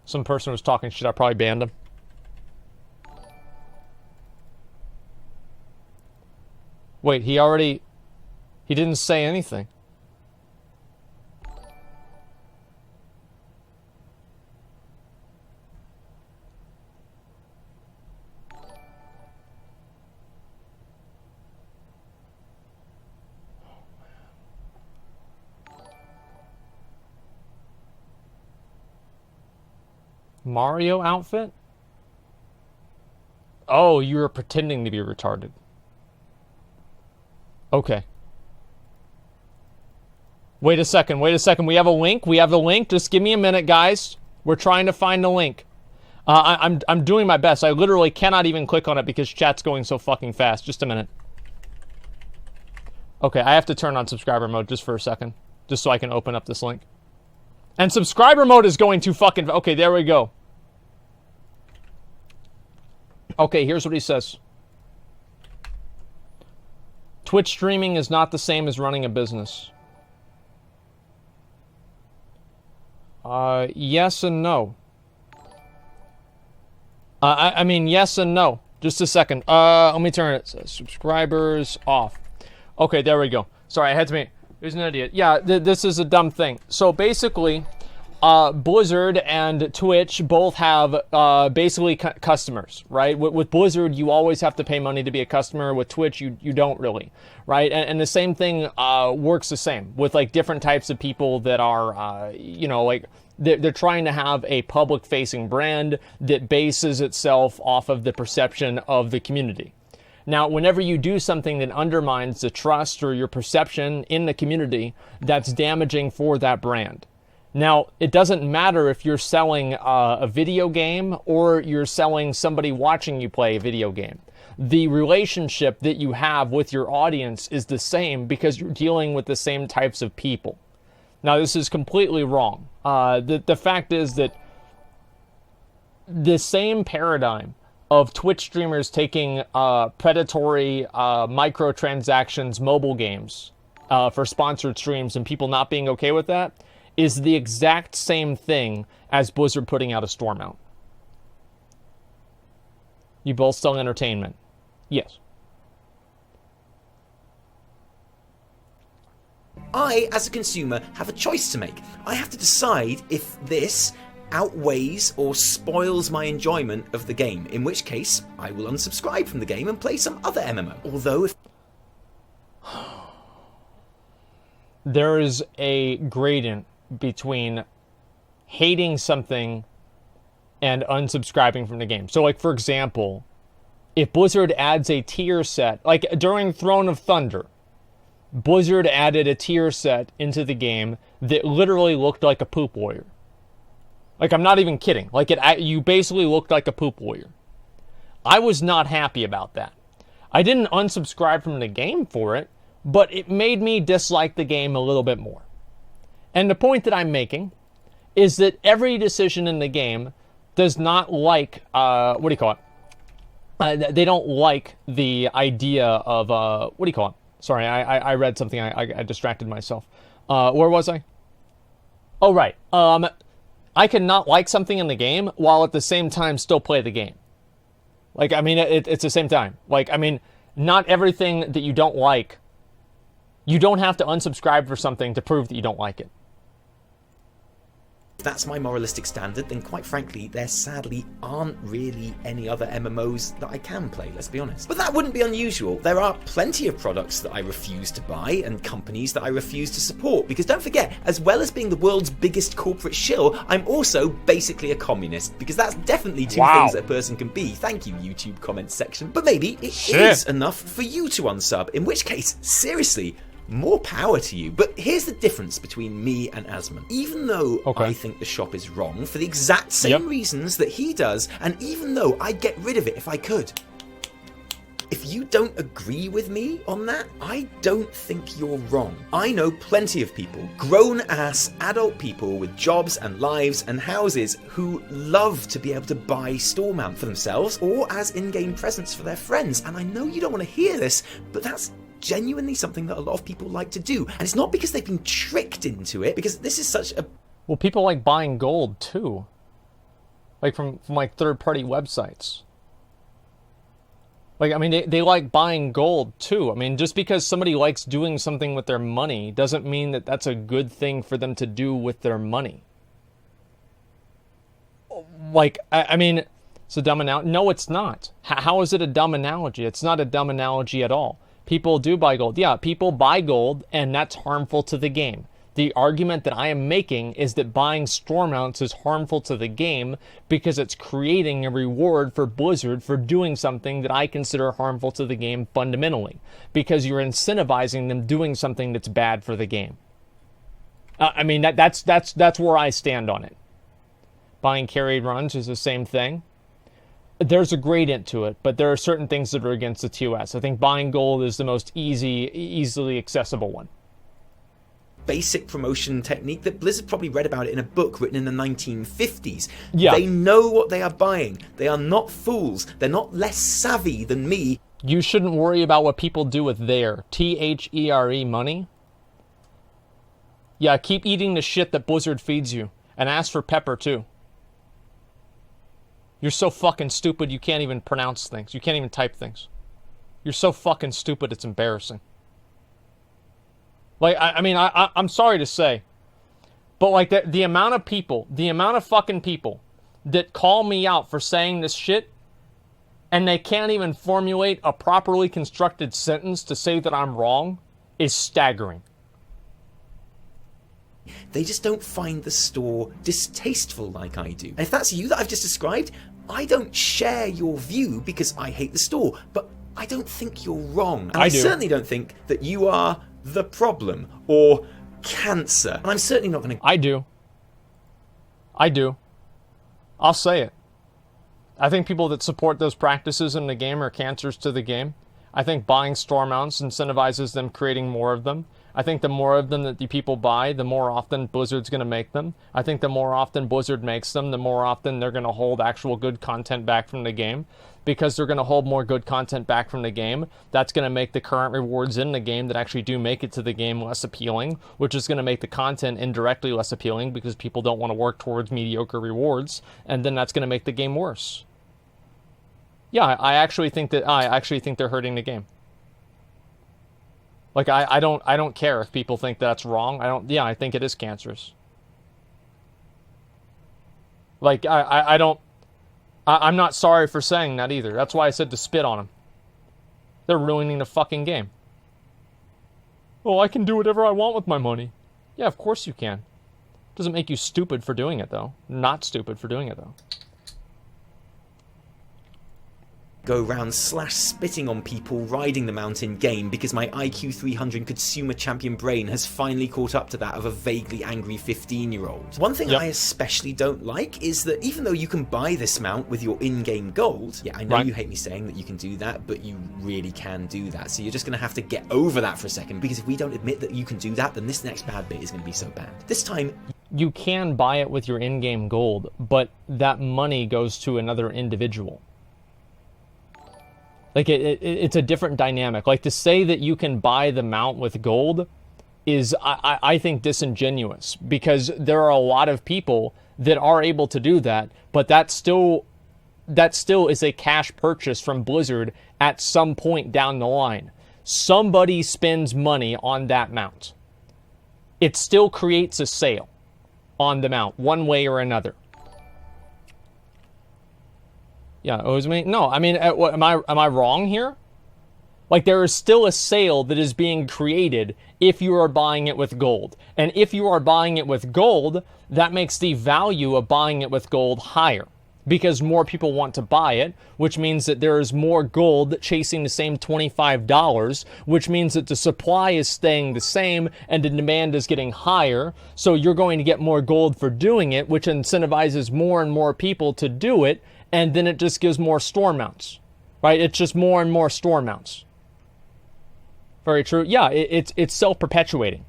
Some person was talking shit, I probably banned him. Wait, he didn't say anything. Mario outfit? Oh, you were pretending to be retarded. Okay. Wait a second. We have a link. Just give me a minute, guys. We're trying to find the link. I'm doing my best. I literally cannot even click on it because chat's going so fucking fast. Just a minute. Okay, I have to turn on subscriber mode just for a second. Just so I can open up this link. And subscriber mode is going too fucking... Okay, there we go. Okay, here's what he says. Twitch streaming is not the same as running a business. Yes and no. I mean, yes and no. Just a second. Let me turn it. Subscribers off. Okay, there we go. Sorry, I had to make... Here's an idiot. Yeah, this is a dumb thing. So basically, Blizzard and Twitch both have basically customers, right? With Blizzard, you always have to pay money to be a customer. With Twitch, you don't really, right? And the same thing works the same with like different types of people that are, you know, like they're trying to have a public-facing brand that bases itself off of the perception of the community. Now, whenever you do something that undermines the trust or your perception in the community, that's damaging for that brand. Now, it doesn't matter if you're selling a video game or you're selling somebody watching you play a video game. The relationship that you have with your audience is the same because you're dealing with the same types of people. Now, this is completely wrong. The fact is that the same paradigm of Twitch streamers taking predatory microtransactions mobile games for sponsored streams and people not being okay with that is the exact same thing as Blizzard putting out a store mount. You both sell entertainment. Yes. I, as a consumer, have a choice to make. I have to decide if this outweighs or spoils my enjoyment of the game, in which case I will unsubscribe from the game and play some other MMO. Although if there is a gradient between hating something and unsubscribing from the game. So like, for example, if Blizzard adds a tier set, like during Throne of Thunder, Blizzard added a tier set into the game that literally looked like a poop warrior. Like, I'm not even kidding. Like, you basically looked like a poop warrior. I was not happy about that. I didn't unsubscribe from the game for it, but it made me dislike the game a little bit more. And the point that I'm making is that every decision in the game does not like, what do you call it? They don't like the idea of, what do you call it? Sorry, I read something, I distracted myself. Where was I? Oh, right. I can not like something in the game while at the same time still play the game. Like, I mean, it's the same time. Like, I mean, not everything that you don't like, you don't have to unsubscribe for something to prove that you don't like it. that's my moralistic standard, then quite frankly, there sadly aren't really any other MMOs that I can play, let's be honest. But that wouldn't be unusual. There are plenty of products that I refuse to buy and companies that I refuse to support, because don't forget, as well as being the world's biggest corporate shill, I'm also basically a communist, because that's definitely two things that a person can be. Thank you, YouTube comments section. But maybe it is enough for you to unsub, in which case, seriously, more power to you. But here's the difference between me and Asmon. Even though I think the shop is wrong for the exact same reasons that he does, and even though I'd get rid of it if I could, if you don't agree with me on that, I don't think you're wrong. I know plenty of people, grown-ass adult people with jobs and lives and houses, who love to be able to buy store mount for themselves or as in-game presents for their friends. And I know you don't want to hear this, but that's genuinely something that a lot of people like to do. And it's not because they've been tricked into it, because this is such a... Well, people like buying gold too. Like from like third-party websites. Like, I mean, they like buying gold too. I mean, just because somebody likes doing something with their money doesn't mean that that's a good thing for them to do with their money. Like, I mean, it's a dumb analogy. No, it's not. How is it a dumb analogy? It's not a dumb analogy at all. People do buy gold. Yeah, people buy gold, and that's harmful to the game. The argument that I am making is that buying store mounts is harmful to the game because it's creating a reward for Blizzard for doing something that I consider harmful to the game fundamentally, because you're incentivizing them doing something that's bad for the game. I mean, that's where I stand on it. Buying carried runs is the same thing. There's a gradient to it, but there are certain things that are against the TOS. I think buying gold is the most easily accessible one. Basic promotion technique that Blizzard probably read about it in a book written in the 1950s. Yeah. They know what they are buying. They are not fools. They're not less savvy than me. You shouldn't worry about what people do with their THERE money. Yeah, keep eating the shit that Blizzard feeds you. And ask for pepper, too. You're so fucking stupid you can't even pronounce things. You can't even type things. You're so fucking stupid it's embarrassing. Like, I mean, I'm sorry to say, but like the amount of people, the amount of fucking people that call me out for saying this shit, and they can't even formulate a properly constructed sentence to say that I'm wrong, is staggering. They just don't find the store distasteful like I do. And if that's you that I've just described, I don't share your view because I hate the store, but I don't think you're wrong. And I certainly don't think that you are the problem or cancer. And I'm certainly not going to... I do. I'll say it. I think people that support those practices in the game are cancers to the game. I think buying store mounts incentivizes them creating more of them. I think the more of them that the people buy, the more often Blizzard's going to make them. I think the more often Blizzard makes them, the more often they're going to hold actual good content back from the game. Because they're going to hold more good content back from the game, that's going to make the current rewards in the game that actually do make it to the game less appealing, which is going to make the content indirectly less appealing because people don't want to work towards mediocre rewards, and then that's going to make the game worse. Yeah, I actually think they're hurting the game. Like, I don't care if people think that's wrong. I think it is cancerous. Like, I'm not sorry for saying that either. That's why I said to spit on them. They're ruining the fucking game. Oh, I can do whatever I want with my money. Yeah, of course you can. Doesn't make you stupid for doing it, though. Not stupid for doing it, though. Go round spitting on people riding the mountain game because my IQ 300 consumer champion brain has finally caught up to that of a vaguely angry 15-year-old. One thing I especially don't like is that even though you can buy this mount with your in-game gold, yeah, I know you hate me saying that you can do that, but you really can do that. So you're just going to have to get over that for a second, because if we don't admit that you can do that, then this next bad bit is going to be so bad. This time... You can buy it with your in-game gold, but that money goes to another individual. Like, it's a different dynamic. Like, to say that you can buy the mount with gold is, I think, disingenuous. Because there are a lot of people that are able to do that, but that still is a cash purchase from Blizzard at some point down the line. Somebody spends money on that mount. It still creates a sale. on the mount, one way or another. Yeah, owes me? No, I mean, am I wrong here? Like, there is still a sale that is being created if you are buying it with gold. And if you are buying it with gold, that makes the value of buying it with gold higher. Because more people want to buy it, which means that there is more gold chasing the same $25, which means that the supply is staying the same and the demand is getting higher. So you're going to get more gold for doing it, which incentivizes more and more people to do it. And then it just gives more store mounts, right? It's just more and more store mounts. Very true. Yeah, it's self-perpetuating.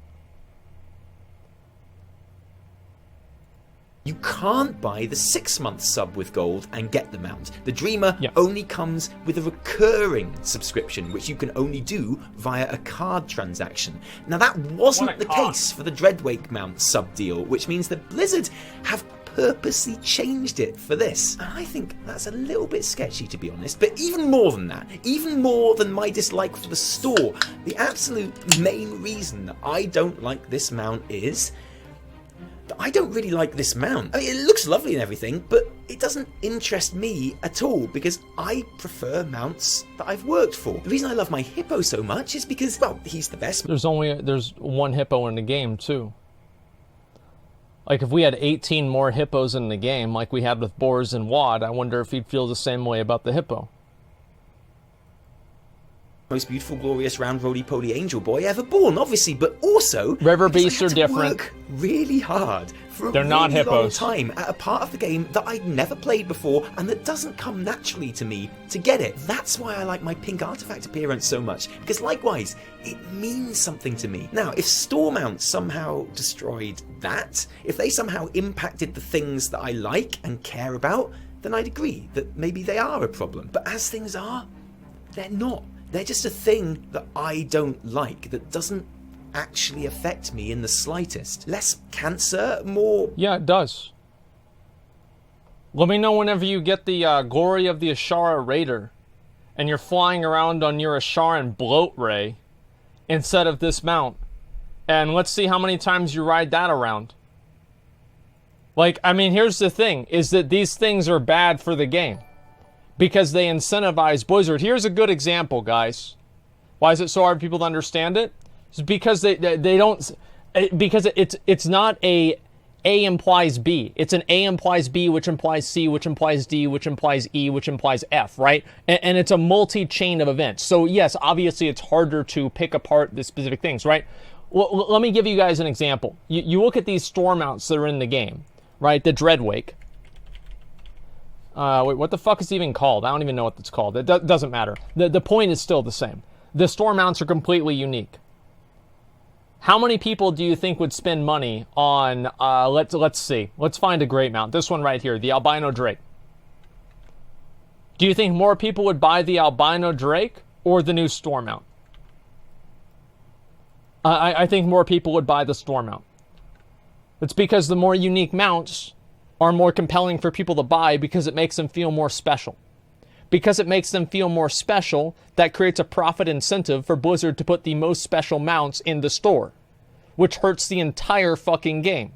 You can't buy the 6-month sub with gold and get the mount. The Dreamer only comes with a recurring subscription, which you can only do via a card transaction. Now, that wasn't the case for the Dreadwake mount sub deal, which means that Blizzard have purposely changed it for this. And I think that's a little bit sketchy, to be honest. But even more than that, even more than my dislike for the store, the absolute main reason that I don't like this mount is that I don't really like this mount. I mean, it looks lovely and everything, but it doesn't interest me at all because I prefer mounts that I've worked for. The reason I love my hippo so much is because, well, he's the best. There's one hippo in the game too. Like, if we had 18 more hippos in the game, like we had with Boars and Wad, I wonder if he'd feel the same way about the hippo. Most beautiful, glorious, round, roly-poly angel boy ever born, obviously, but also river beasts are different. Work really hard for a They're not really long hippos. time at a part of the game that I'd never played before and that doesn't come naturally to me to get it. That's why I like my pink artifact appearance so much, because likewise, it means something to me. Now, if store mounts somehow destroyed that, if they somehow impacted the things that I like and care about, then I'd agree that maybe they are a problem. But as things are, they're not. They're just a thing that I don't like, that doesn't actually affect me in the slightest. Less cancer, more... Yeah, it does. Let me know whenever you get the Glory of the Ashara Raider and you're flying around on your Asharan Bloat Ray instead of this mount. And let's see how many times you ride that around. Like, I mean, here's the thing, is that these things are bad for the game. Because they incentivize Blizzard. Here's a good example, guys. Why is it so hard for people to understand it? It's because they don't... Because it's not A implies B. It's an A implies B, which implies C, which implies D, which implies E, which implies F, right? And it's a multi-chain of events. So yes, obviously it's harder to pick apart the specific things, right? Well, let me give you guys an example. You look at these store mounts that are in the game, right? The Dreadwake. Wait, what the fuck is it even called? I don't even know what it's called. It doesn't matter. The point is still the same. The store mounts are completely unique. How many people do you think would spend money on, let's see. Let's find a great mount. This one right here, the Albino Drake. Do you think more people would buy the Albino Drake or the new store mount? I think more people would buy the store mount. It's because the more unique mounts are more compelling for people to buy because it makes them feel more special. Because it makes them feel more special, that creates a profit incentive for Blizzard to put the most special mounts in the store, which hurts the entire fucking game.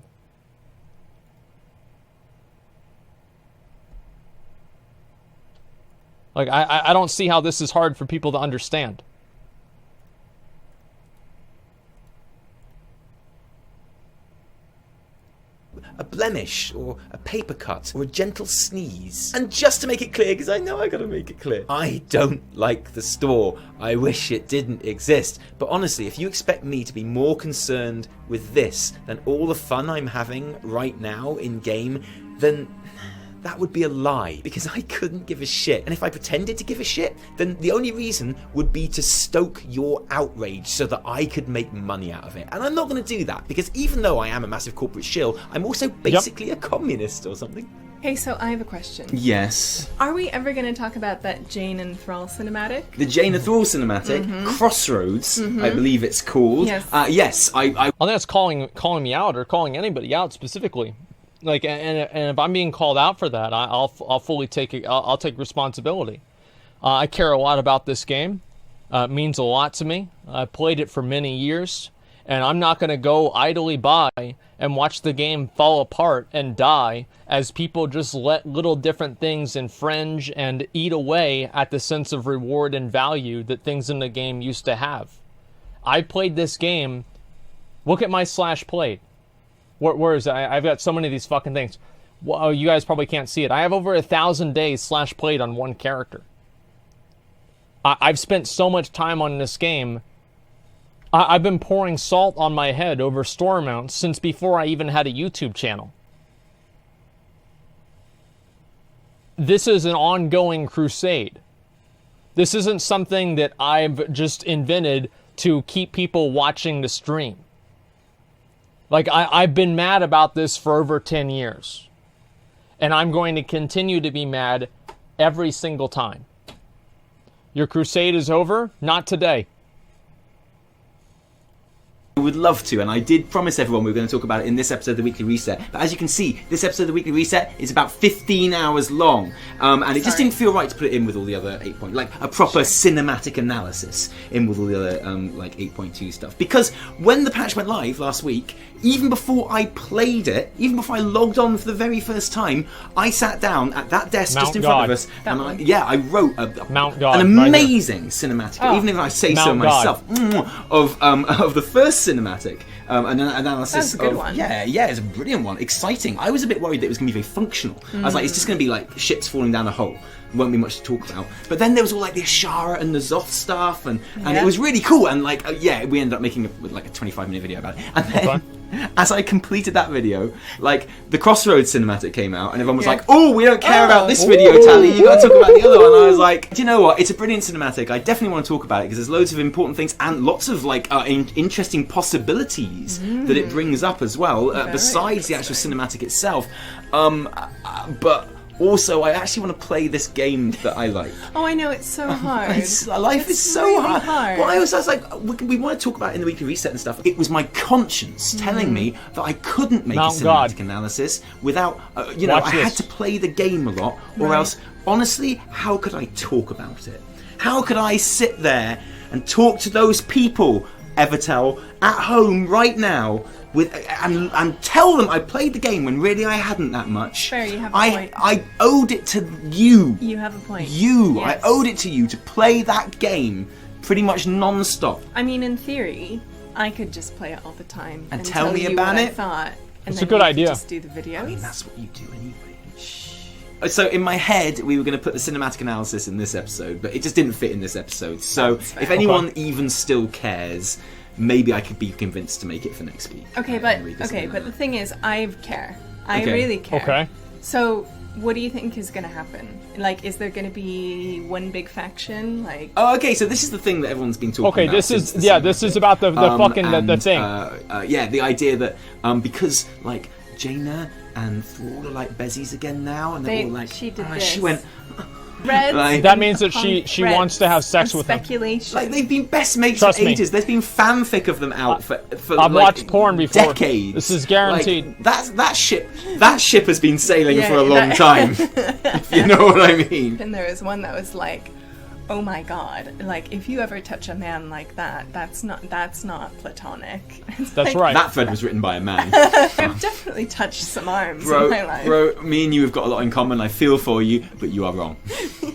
Like, I don't see how this is hard for people to understand. A blemish, or a paper cut, or a gentle sneeze. And just to make it clear, because I know I gotta make it clear, I don't like the store. I wish it didn't exist. But honestly, if you expect me to be more concerned with this than all the fun I'm having right now in game, then that would be a lie, because I couldn't give a shit. And if I pretended to give a shit, then the only reason would be to stoke your outrage so that I could make money out of it. And I'm not going to do that, because even though I am a massive corporate shill, I'm also basically a communist or something. Hey, so I have a question. Yes. Are we ever going to talk about that Jane and Thrall cinematic? The Jaina Thrall cinematic, Crossroads, I believe it's called. Yes. Yes, I think that's calling me out or calling anybody out specifically. Like, and if I'm being called out for that, I'll fully take it. I'll take responsibility. I care a lot about this game. It means a lot to me. I played it for many years, And I'm not going to go idly by and watch the game fall apart and die as people just let little different things infringe and eat away at the sense of reward and value that things in the game used to have. I played this game. Look at my /played. Where is it? I've got so many of these fucking things. Well, you guys probably can't see it. I have over 1,000 days /played on one character. I've spent so much time on this game. I've been pouring salt on my head over store mounts since before I even had a YouTube channel. This is an ongoing crusade. This isn't something that I've just invented to keep people watching the stream. Like, I've been mad about this for over 10 years. And I'm going to continue to be mad every single time. Your crusade is over? Not today. I would love to, and I did promise everyone we were going to talk about it in this episode of the Weekly Reset. But as you can see, this episode of the Weekly Reset is about 15 hours long, and it just didn't feel right to put it in with all the other 8 point, like a proper cinematic analysis in with all the other like 8.2 stuff. Because when the patch went live last week, even before I played it, even before I logged on for the very first time, I sat down at that desk just in front of us, and I wrote an amazing cinematic, even if I say so myself, of the first cinematic, an analysis. That's a good one. Yeah, it's a brilliant one, exciting. I was a bit worried that it was going to be very functional. I was like, it's just going to be like ships falling down a hole. Won't be much to talk about. But then there was all like the Ashara and the Zoth stuff, and it was really cool. And like, we ended up making a 25-minute video about it. And then, as I completed that video, like the Crossroads cinematic came out, and everyone was like, "Oh, we don't care about this video, Tally. You got to talk about the other one." And I was like, "Do you know what? It's a brilliant cinematic. I definitely want to talk about it because there's loads of important things and lots of like interesting possibilities that it brings up as well, besides the actual cinematic itself." But also, I actually want to play this game that I like. Oh, I know, it's so hard. Life is so really hard. Well, I was like, we want to talk about it in the Weekly Reset and stuff. It was my conscience telling me that I couldn't make a cinematic analysis without, I had to play the game a lot, or else, honestly, how could I talk about it? How could I sit there and talk to those people, Evitel, at home right now, and tell them I played the game when really I hadn't that much. Fair, you have a point. I owed it to you. You have a point. Yes. I owed it to you to play that game pretty much non-stop. I mean, in theory, I could just play it all the time and tell me about it. It's a good idea. Just do the videos. I mean, that's what you do anyway. So in my head, we were going to put the cinematic analysis in this episode, but it just didn't fit in this episode. So if anyone even still cares, maybe I could be convinced to make it for next week. Okay, but the thing is, I care. I really care. Okay. So, what do you think is going to happen? Like, is there going to be one big faction? Like. Oh, okay. So this is the thing that everyone's been talking about. Okay, this is about the fucking the thing. The idea that because like Jaina and Thrall are like bezies again now, and they're all like, she did this. She went. Like, that means that she wants to have sex with him. Speculation. Like they've been best mates for ages. There's been fanfic of them out for I've watched porn before. Decades. This is guaranteed. Like, that ship has been sailing for a long time. If you know what I mean. And there was one that was like, oh my god, like if you ever touch a man like that, that's not platonic. That's right. That thread was written by a man. I've definitely touched some arms in my life. Bro, me and you have got a lot in common. I feel for you, but you are wrong.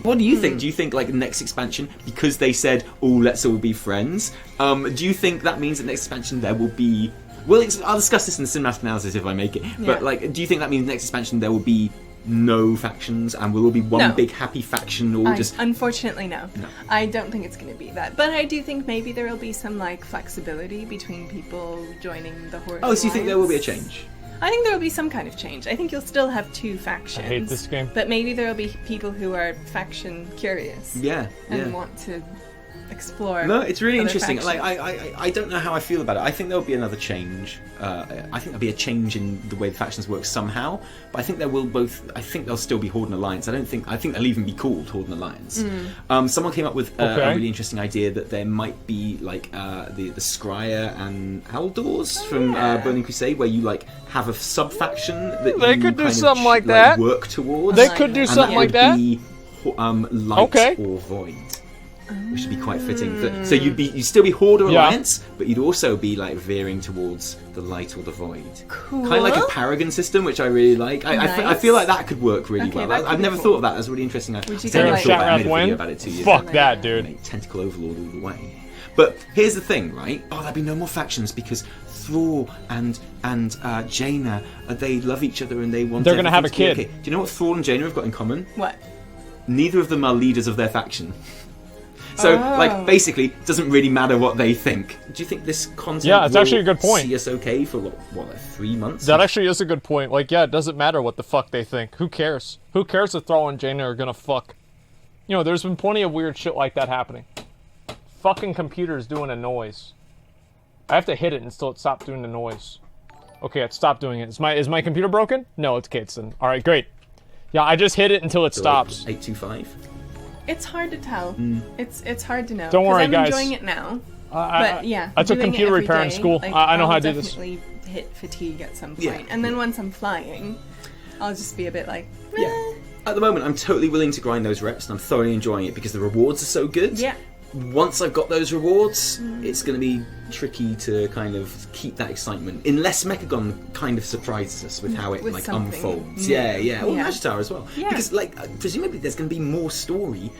What do you think? Do you think like next expansion, because they said, oh, let's all be friends, do you think that means that next expansion there will be... Well, I'll discuss this in the cinematic analysis if I make it, but like, do you think that means next expansion there will be no factions and will all be one big happy faction, or just... Unfortunately, no. I don't think it's going to be that, but I do think maybe there will be some like flexibility between people joining the Horde Alliance. So you think there will be a change? I think there will be some kind of change. I think you'll still have two factions. I hate this game. But maybe there will be people who are faction curious. And want to explore. No, it's really interesting. Factions. Like I don't know how I feel about it. I think there'll be another change. I think there'll be a change in the way the factions work somehow. But I think there will I think they'll still be Horde and Alliance. I think they'll even be called Horde and Alliance. Someone came up with a really interesting idea that there might be like the Scryer and Aldors from Burning Crusade, where you like have a sub faction that they you could do kind something of, like that. Work towards. They could do something like that. Light or Void. which would be quite fitting. So you'd still be Horde or Alliance, but you'd also be like veering towards the light or the void. Cool. Kind of like a Paragon system, which I really like. I feel like that could work really well. I've never thought of that. That's really interesting. Would you I've say never like- thought about it. I made a Win? video about it 2 years Fuck ago. that, dude. Mate, Tentacle Overlord all the way. But here's the thing, right? Oh, there'll be no more factions because Thrall and Jaina, they love each other and they want. They're gonna have everything a to be kid. okay. Do you know what Thrall and Jaina have got in common? What? Neither of them are leaders of their faction. So, like, basically, it doesn't really matter what they think. Do you think this content Yeah, it's will actually a good point. see us okay for, like 3 months? That actually is a good point. Like, yeah, it doesn't matter what the fuck they think. Who cares? Who cares if Thrall and Jaina are gonna fuck? You know, there's been plenty of weird shit like that happening. Fucking computer's doing a noise. I have to hit it until it stops doing the noise. Okay, it stopped doing it. Is my computer broken? No, it's Kateson. Alright, great. Yeah, I just hit it until it stops. 825. It's hard to tell. It's hard to know. Don't worry, 'cause I'm guys. enjoying it now. But yeah, I took doing it computer every repair in day, school. like, I know how I'll to do this. definitely hit fatigue at some point, Yeah. and then once I'm flying, I'll just be a bit like, Yeah. "Meh." At the moment, I'm totally willing to grind those reps, and I'm thoroughly enjoying it because the rewards are so good. Yeah. Once I've got those rewards, it's going to be tricky to kind of keep that excitement, unless Mechagon kind of surprises us with how it With like something. unfolds. Yeah, yeah. Or Yeah. Magitar as well. Yeah. Because like presumably there's going to be more story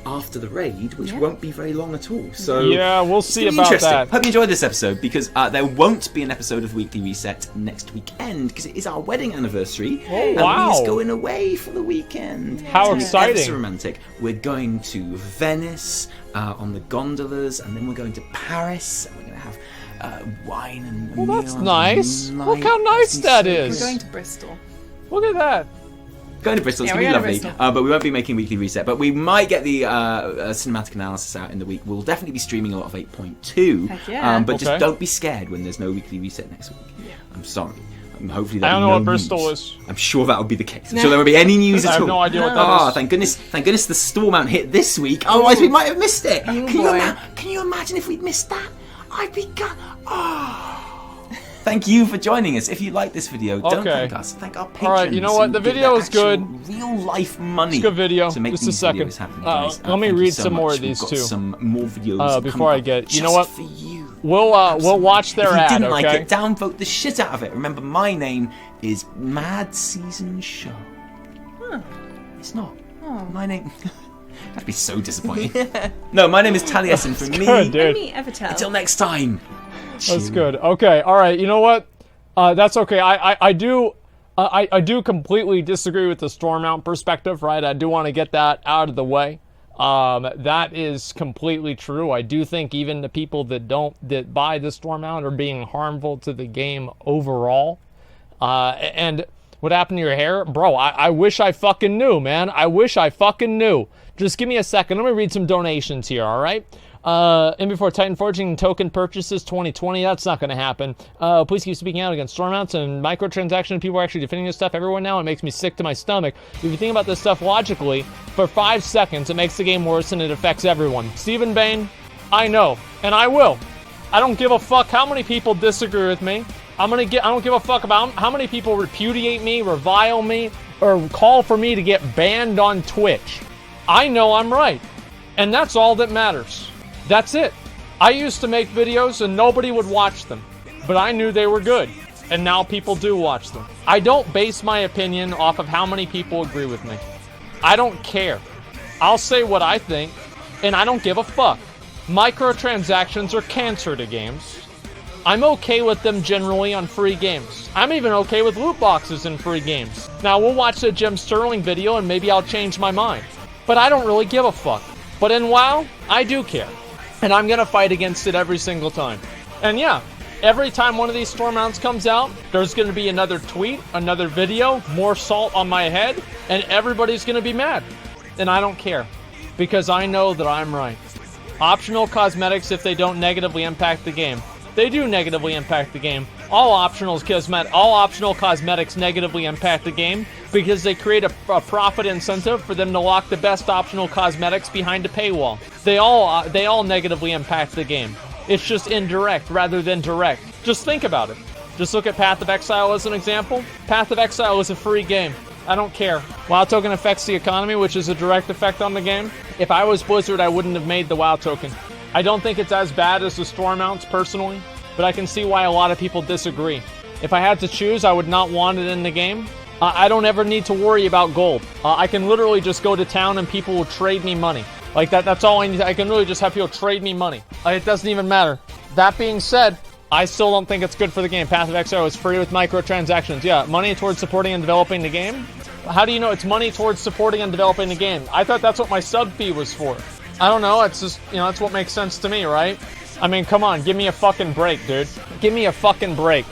after the raid, which won't be very long at all. So Yeah, we'll it's see gonna be about interesting. that. Hope you enjoyed this episode because there won't be an episode of Weekly Reset next weekend because it is our wedding anniversary. And wow. we're going away for the weekend. How It's exciting. ever so romantic. We're going to Venice on the gondolas, and then we're going to Paris, and we're going to have wine and Well, that's meals nice. and Look how light. nice It's so that good. is. We're going to Bristol. Look at that. Going to Bristol, it's Yeah, going to be we're going lovely. to Bristol. But we won't be making Weekly Reset. But we might get the cinematic analysis out in the week. We'll definitely be streaming a lot of 8.2. Heck yeah. But Okay. just don't be scared when there's no Weekly Reset next week. Yeah. I'm sorry. Hopefully I there'll don't be know no what Bristol news. is. I'm sure that will be the case. I'm sure there won't be any news I at have all. no idea what that Oh, is. thank goodness the storm out hit this week. Otherwise we might have missed it. Oh, Can boy. you imagine if we'd missed that? I'd be Thank you for joining us. If you like this video, don't Okay. thank us. Thank our patrons. Alright, you know what? who The give video their is good. actual real life money. It's a good video. To make Just a these second. videos happen, guys. Let me Thank you read so some more much. of these We've got too. some more videos Before I coming get- up you know just what? For you. We'll watch their If you ad, didn't like okay? it, downvote the shit out of it. Remember, my name is Mad Season Show. It's not. My name. That'd be so disappointing. No, my name is Taliesin from me. Good, dude. And me, Evitel. Until next time. That's good. Okay, all right. You know what? That's okay. I do completely disagree with the storm mount perspective, right? I do want to get that out of the way. That is completely true. I do think even the people that buy the storm mount are being harmful to the game overall. And what happened to your hair? Bro, I wish I fucking knew, man. I wish I fucking knew. Just give me a second. Let me read some donations here, all right? In before Titan Forging token purchases 2020, that's not going to happen. Please keep speaking out against storm mounts and microtransactions. People are actually defending this stuff everywhere now. It makes me sick to my stomach. If you think about this stuff logically, for 5 seconds, it makes the game worse and it affects everyone. Stephen Bain, I know, and I will. I don't give a fuck how many people disagree with me. I don't give a fuck about how many people repudiate me, revile me, or call for me to get banned on Twitch. I know I'm right, and that's all that matters. That's it. I used to make videos and nobody would watch them, but I knew they were good, and now people do watch them. I don't base my opinion off of how many people agree with me. I don't care. I'll say what I think, and I don't give a fuck. Microtransactions are cancer to games. I'm okay with them generally on free games. I'm even okay with loot boxes in free games. Now, we'll watch the Jim Sterling video and maybe I'll change my mind. But I don't really give a fuck. But in WoW, I do care. And I'm gonna fight against it every single time. And yeah, every time one of these storm mounts comes out, there's gonna be another tweet, another video, more salt on my head, and everybody's gonna be mad. And I don't care. Because I know that I'm right. Optional cosmetics if they don't negatively impact the game. They do negatively impact the game. All optional cosmetics negatively impact the game because they create a profit incentive for them to lock the best optional cosmetics behind a paywall. They all negatively impact the game. It's just indirect rather than direct. Just think about it. Just look at Path of Exile as an example. Path of Exile is a free game. I don't care. WoW token affects the economy, which is a direct effect on the game. If I was Blizzard, I wouldn't have made the WoW token. I don't think it's as bad as the store mounts, personally, but I can see why a lot of people disagree. If I had to choose, I would not want it in the game. I don't ever need to worry about gold. I can literally just go to town and people will trade me money. Like that's all I need. I can really just have people trade me money. It doesn't even matter. That being said, I still don't think it's good for the game. Path of Exile is free with microtransactions. Yeah, money towards supporting and developing the game. How do you know it's money towards supporting and developing the game? I thought that's what my sub fee was for. I don't know. It's just, that's what makes sense to me, right? I mean, come on, give me a fucking break, dude. Give me a fucking break.